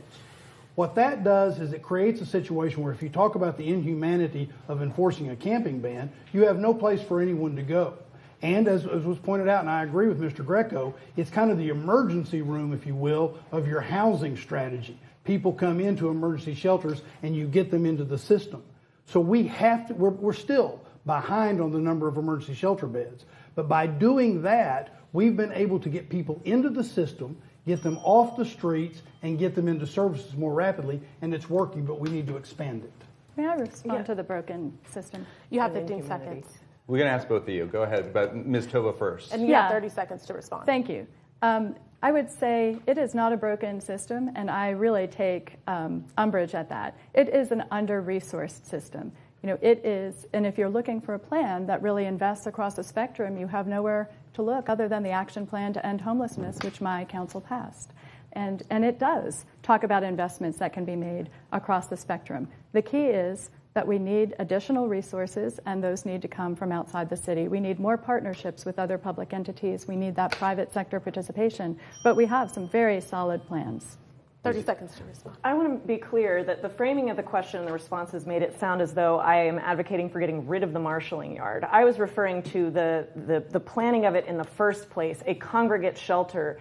What that does is it creates a situation where if you talk about the inhumanity of enforcing a camping ban, you have no place for anyone to go. And as was pointed out, and I agree with Mr. Greco, it's kind of the emergency room, if you will, of your housing strategy. People come into emergency shelters and you get them into the system. So we're still behind on the number of emergency shelter beds. But by doing that, we've been able to get people into the system, get them off the streets, and get them into services more rapidly, and it's working, but we need to expand it. May I respond to the broken system? You have 15 seconds. We're going to ask both of you. Go ahead, but Ms. Tova first. And you have 30 seconds to respond. Thank you. I would say it is not a broken system, and I really take umbrage at that. It is an under-resourced system. It is, and if you're looking for a plan that really invests across the spectrum, you have nowhere to look other than the action plan to end homelessness, which my council passed. And it does talk about investments that can be made across the spectrum. The key is that we need additional resources, and those need to come from outside the city. We need more partnerships with other public entities. We need that private sector participation, but we have some very solid plans. 30 seconds to respond. I want to be clear that the framing of the question and the responses made it sound as though I am advocating for getting rid of the marshalling yard. I was referring to the planning of it in the first place. A congregate shelter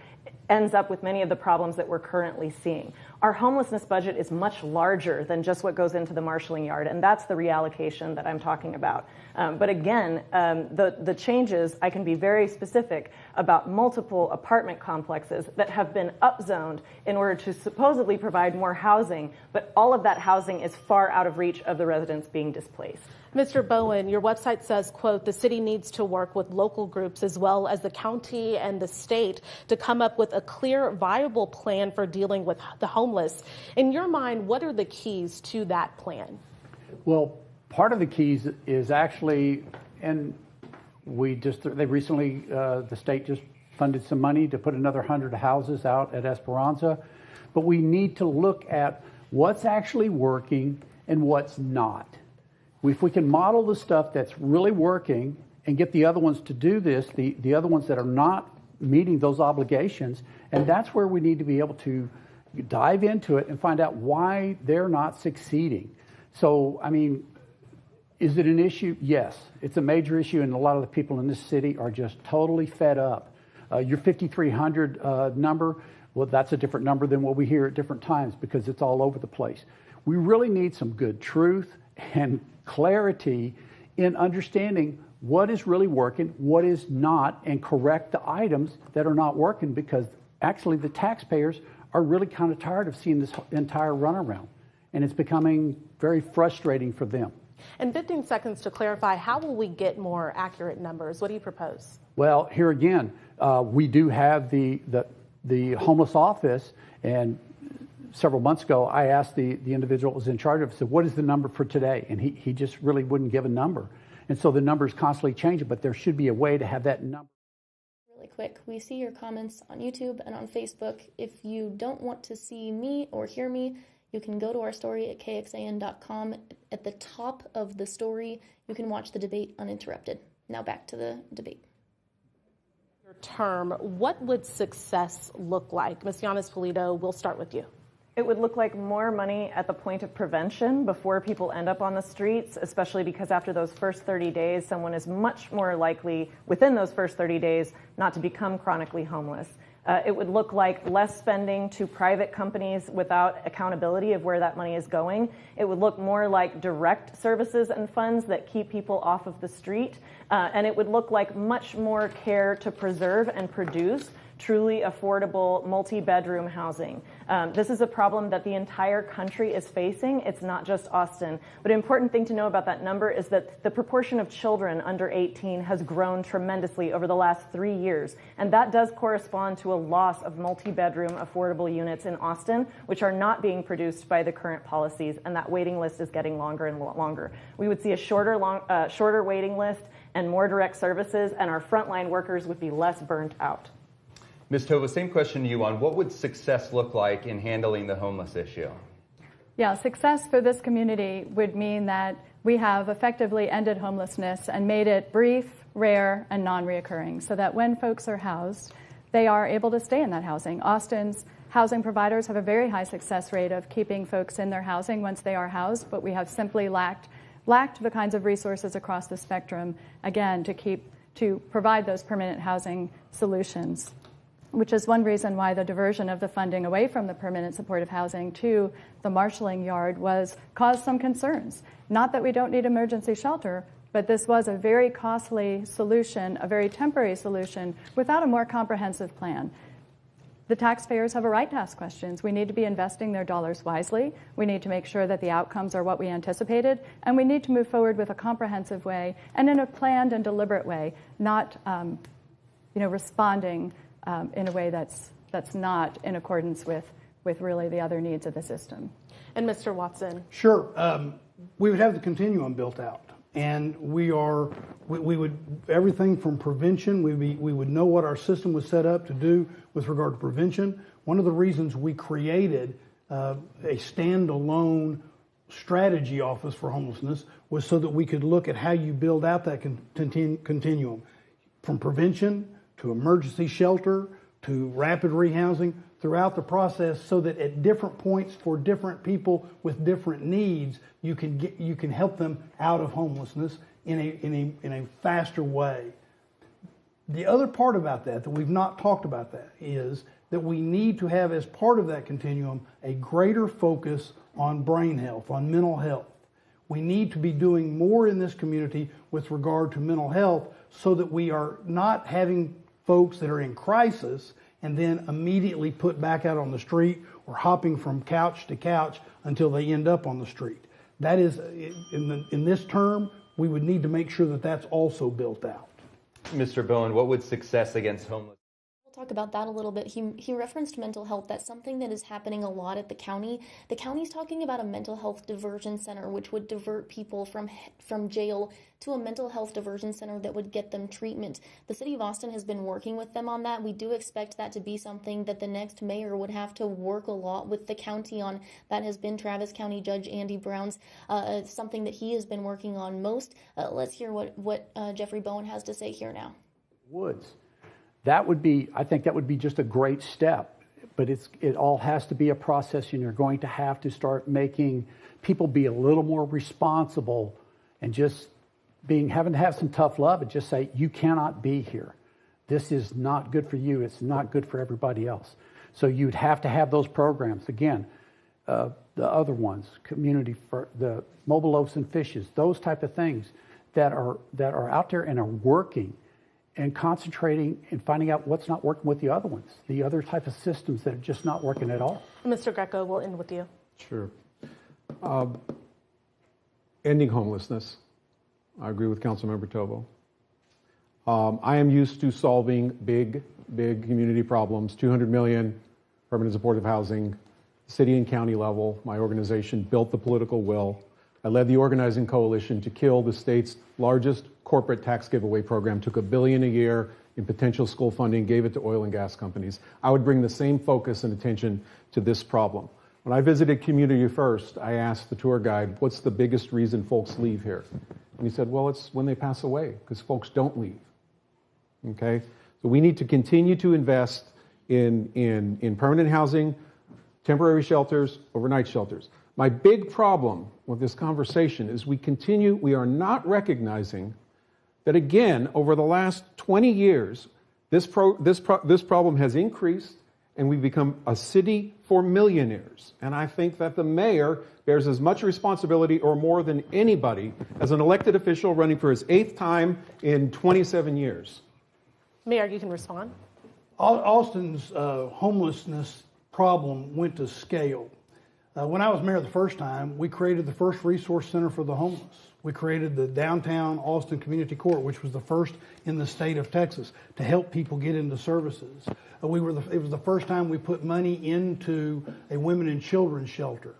ends up with many of the problems that we're currently seeing. Our homelessness budget is much larger than just what goes into the marshalling yard, and that's the reallocation that I'm talking about. But again, the changes, I can be very specific about multiple apartment complexes that have been upzoned in order to supposedly provide more housing, but all of that housing is far out of reach of the residents being displaced. Mr. Bowen, your website says, quote, the city needs to work with local groups as well as the county and the state to come up with a clear, viable plan for dealing with the homeless. In your mind, what are the keys to that plan? Well, part of the keys is actually, and the state just funded some money to put another 100 houses out at Esperanza, but we need to look at what's actually working and what's not. If we can model the stuff that's really working and get the other ones to do this, the other ones that are not meeting those obligations, and that's where we need to be able to dive into it and find out why they're not succeeding. So, I mean, is it an issue? Yes, it's a major issue, and a lot of the people in this city are just totally fed up. Your 5,300 number, well, that's a different number than what we hear at different times because it's all over the place. We really need some good truth and clarity in understanding what is really working, what is not, and correct the items that are not working, because actually the taxpayers are really kind of tired of seeing this entire runaround, and it's becoming very frustrating for them. And 15 seconds to clarify, how will we get more accurate numbers? What do you propose? Well, here again, we do have the homeless office, and several months ago, I asked the individual that was in charge of it, said, what is the number for today? And he just really wouldn't give a number. And so the number is constantly changing, but there should be a way to have that number. Really quick, we see your comments on YouTube and on Facebook. If you don't want to see me or hear me, you can go to our story at KXAN.com. At the top of the story, you can watch the debate uninterrupted. Now back to the debate. Your term, what would success look like? Ms. Yanis Polito, we'll start with you. It would look like more money at the point of prevention before people end up on the streets, especially because after those first 30 days, someone is much more likely within those first 30 days not to become chronically homeless. It would look like less spending to private companies without accountability of where that money is going. It would look more like direct services and funds that keep people off of the street. And it would look like much more care to preserve and produce truly affordable multi-bedroom housing. This is a problem that the entire country is facing. It's not just Austin. But an important thing to know about that number is that the proportion of children under 18 has grown tremendously over the last 3 years. And that does correspond to a loss of multi-bedroom affordable units in Austin, which are not being produced by the current policies. And that waiting list is getting longer and longer. We would see a shorter waiting list and more direct services, and our frontline workers would be less burnt out. Ms. Tova, same question to you on what would success look like in handling the homeless issue? Yeah, success for this community would mean that we have effectively ended homelessness and made it brief, rare, and non-reoccurring, so that when folks are housed, they are able to stay in that housing. Austin's housing providers have a very high success rate of keeping folks in their housing once they are housed, but we have simply lacked the kinds of resources across the spectrum, again, to provide those permanent housing solutions, which is one reason why the diversion of the funding away from the permanent supportive housing to the marshalling yard caused some concerns. Not that we don't need emergency shelter, but this was a very costly solution, a very temporary solution, without a more comprehensive plan. The taxpayers have a right to ask questions. We need to be investing their dollars wisely. We need to make sure that the outcomes are what we anticipated, and we need to move forward with a comprehensive way and in a planned and deliberate way, not responding in a way that's not in accordance with really the other needs of the system. And Mr. Watson. Sure. We would have the continuum built out. And we would, everything from prevention, we would know what our system was set up to do with regard to prevention. One of the reasons we created a standalone strategy office for homelessness was so that we could look at how you build out that continuum from prevention to emergency shelter to rapid rehousing throughout the process, so that at different points for different people with different needs, you can help them out of homelessness in a faster way. The other part about that we've not talked about is that we need to have, as part of that continuum, a greater focus on brain health, on mental health. We need to be doing more in this community with regard to mental health, so that we are not having folks that are in crisis and then immediately put back out on the street or hopping from couch to couch until they end up on the street. That is, in this term, we would need to make sure that that's also built out. Mr. Bowen, what would success against homelessness? We'll talk about that a little bit. He referenced mental health. That's something that is happening a lot at the county. The county's talking about a mental health diversion center, which would divert people from jail to a mental health diversion center that would get them treatment. The city of Austin has been working with them on that. We do expect that to be something that the next mayor would have to work a lot with the county on. That has been Travis County Judge Andy Brown's something that he has been working on most. Let's hear what Jeffrey Bowen has to say here now. Woods. I think that would be just a great step, but it all has to be a process, and you're going to have to start making people be a little more responsible and just having to have some tough love and just say, you cannot be here. This is not good for you. It's not good for everybody else. So you'd have to have those programs. Again, the other ones, community, for the mobile loaves and fishes, those type of things that are out there and are working, and concentrating and finding out what's not working with the other ones, the other type of systems that are just not working at all. Mr. Greco, we'll end with you. Sure. Ending homelessness. I agree with Councilmember Tovo. I am used to solving big community problems. 200 million permanent supportive housing, city and county level. My organization built the political will. I led the organizing coalition to kill the state's largest corporate tax giveaway program, took $1 billion a year in potential school funding, gave it to oil and gas companies. I would bring the same focus and attention to this problem. When I visited Community First, I asked the tour guide, what's the biggest reason folks leave here? And he said, well, it's when they pass away, because folks don't leave. Okay? So we need to continue to invest in permanent housing, temporary shelters, overnight shelters. My big problem with this conversation is we are not recognizing that, again, over the last 20 years, this problem has increased, and we've become a city for millionaires. And I think that the mayor bears as much responsibility or more than anybody as an elected official running for his 8th time in 27 years. Mayor, you can respond. Austin's homelessness problem went to scale. When I was mayor the first time, we created the first resource center for the homeless. We created the Downtown Austin Community Court, which was the first in the state of Texas to help people get into services. It was the first time we put money into a women and children's shelter.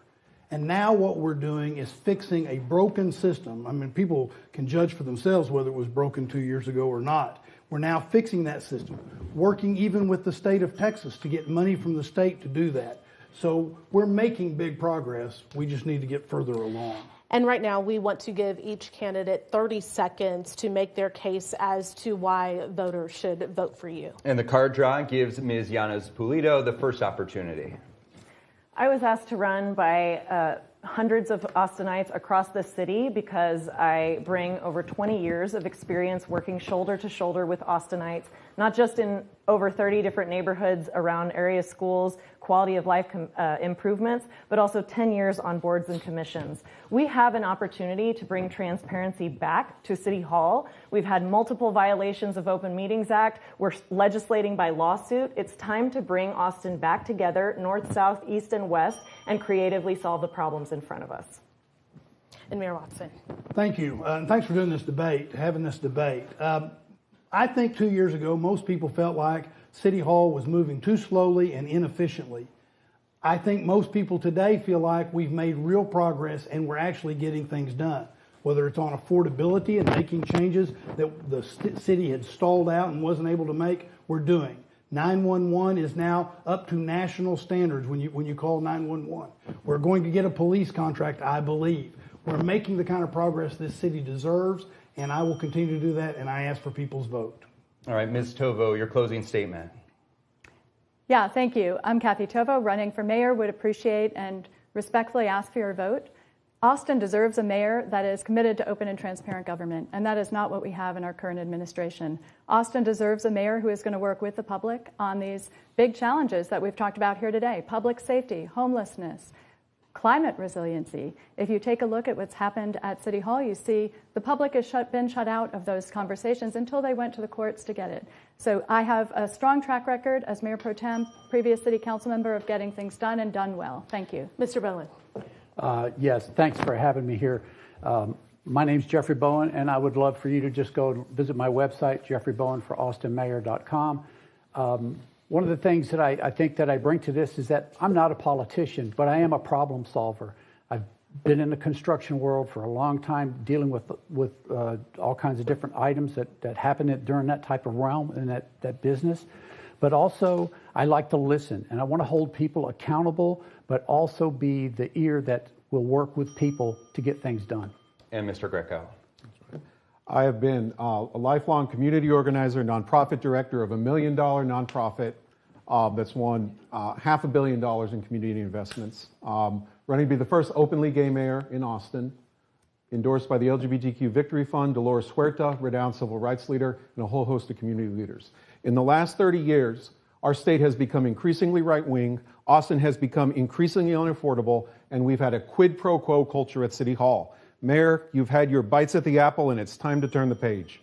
And now what we're doing is fixing a broken system. I mean, people can judge for themselves whether it was broken 2 years ago or not. We're now fixing that system, working even with the state of Texas to get money from the state to do that. So we're making big progress. We just need to get further along. And right now, we want to give each candidate 30 seconds to make their case as to why voters should vote for you. And the card draw gives Ms. Llanos Pulido the first opportunity. I was asked to run by hundreds of Austinites across the city because I bring over 20 years of experience working shoulder to shoulder with Austinites, not just in over 30 different neighborhoods around area schools, quality of life improvements, but also 10 years on boards and commissions. We have an opportunity to bring transparency back to City Hall. We've had multiple violations of Open Meetings Act. We're legislating by lawsuit. It's time to bring Austin back together, north, south, east, and west, and creatively solve the problems in front of us. And Mayor Watson. Thank you. And thanks for doing this debate, having this debate. I think 2 years ago, most people felt like City Hall was moving too slowly and inefficiently. I think most people today feel like we've made real progress and we're actually getting things done. Whether it's on affordability and making changes that the city had stalled out and wasn't able to make, we're doing. 911 is now up to national standards when you call 911. We're going to get a police contract, I believe. We're making the kind of progress this city deserves, and I will continue to do that, and I ask for people's vote. All right, Ms. Tovo, your closing statement. Yeah, thank you. I'm Kathy Tovo, running for mayor. Would appreciate and respectfully ask for your vote. Austin deserves a mayor that is committed to open and transparent government, and that is not what we have in our current administration. Austin deserves a mayor who is going to work with the public on these big challenges that we've talked about here today: public safety, homelessness, climate resiliency. If you take a look at what's happened at City Hall, you see the public has been shut out of those conversations until they went to the courts to get it. So I have a strong track record as Mayor Pro Tem, previous City Council member, of getting things done and done well. Thank you. Mr. Bowen. Yes, thanks for having me here. My name's Jeffrey Bowen, and I would love for you to just go visit my website, jeffreybowenforaustinmayor.com. One of the things that I think that I bring to this is that I'm not a politician, but I am a problem solver. I've been in the construction world for a long time, dealing with all kinds of different items that happen during that type of realm and that business. But also, I like to listen, and I want to hold people accountable, but also be the ear that will work with people to get things done. And Mr. Greco. I have been a lifelong community organizer, nonprofit director of $1 million nonprofit that's won $500 million in community investments, running to be the first openly gay mayor in Austin, endorsed by the LGBTQ Victory Fund, Dolores Huerta, renowned civil rights leader, and a whole host of community leaders. In the last 30 years, our state has become increasingly right-wing, Austin has become increasingly unaffordable, and we've had a quid pro quo culture at City Hall. Mayor, you've had your bites at the apple, and it's time to turn the page.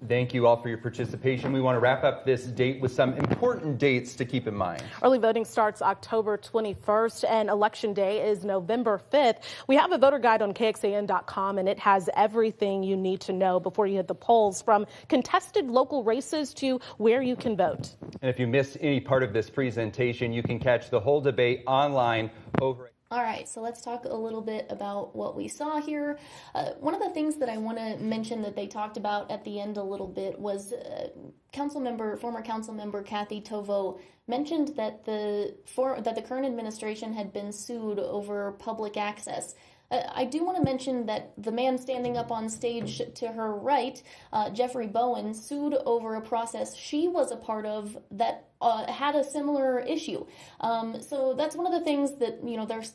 Thank you all for your participation. We want to wrap up this date with some important dates to keep in mind. Early voting starts October 21st, and Election Day is November 5th. We have a voter guide on KXAN.com, and it has everything you need to know before you hit the polls, from contested local races to where you can vote. And if you miss any part of this presentation, you can catch the whole debate online over. All right, so let's talk a little bit about what we saw here. One of the things that I want to mention that they talked about at the end a little bit was former council member Kathy Tovo mentioned that the current administration had been sued over public access. I do want to mention that the man standing up on stage to her right, Jeffrey Bowen, sued over a process she was a part of that had a similar issue. So that's one of the things that,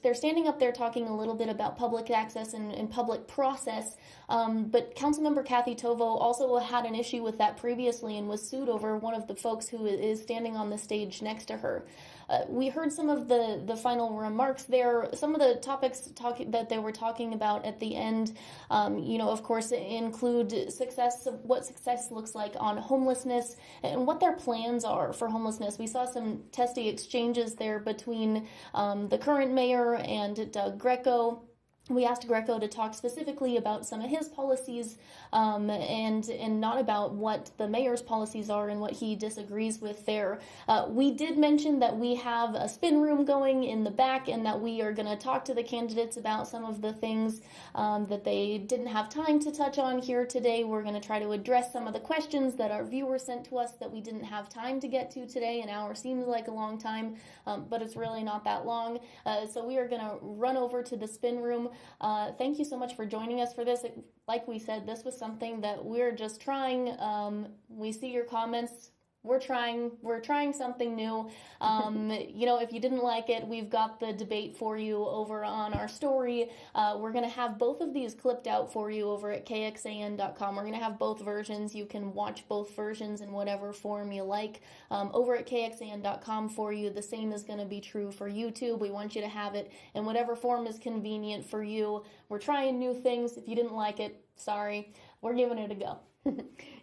they're standing up there talking a little bit about public access and public process. But Councilmember Kathy Tovo also had an issue with that previously and was sued over one of the folks who is standing on the stage next to her. We heard some of the final remarks there. Some of the topics that they were talking about at the end, of course, include success, what success looks like on homelessness and what their plans are for homelessness. We saw some testy exchanges there between the current mayor and Doug Greco. We asked Greco to talk specifically about some of his policies and not about what the mayor's policies are and what he disagrees with there. We did mention that we have a spin room going in the back and that we are going to talk to the candidates about some of the things that they didn't have time to touch on here today. We're going to try to address some of the questions that our viewers sent to us that we didn't have time to get to today. An hour seems like a long time, but it's really not that long. So we are going to run over to the spin room. Thank you so much for joining us for this. Like we said, this was something that we're just trying. We see your comments. We're trying something new. If you didn't like it, we've got the debate for you over on our story. We're going to have both of these clipped out for you over at KXAN.com. We're going to have both versions. You can watch both versions in whatever form you like. Over at KXAN.com for you, the same is going to be true for YouTube. We want you to have it in whatever form is convenient for you. We're trying new things. If you didn't like it, sorry. We're giving it a go.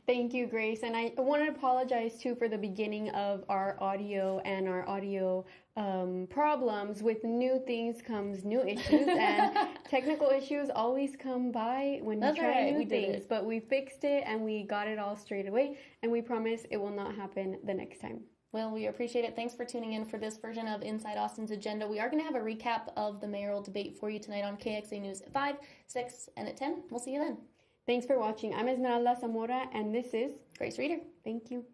Thank you, Grace. And I want to apologize too for the beginning of our audio and our audio problems. With new things comes new issues, and technical issues always come by when you try new things. But we fixed it and we got it all straight away, and we promise it will not happen the next time. Well, we appreciate it. Thanks for tuning in for this version of Inside Austin's Agenda. We are going to have a recap of the mayoral debate for you tonight on KXA News at 5, 6, and at 10. We'll see you then. Thanks for watching. I'm Esmeralda Zamora, and this is Grace Reader. Thank you.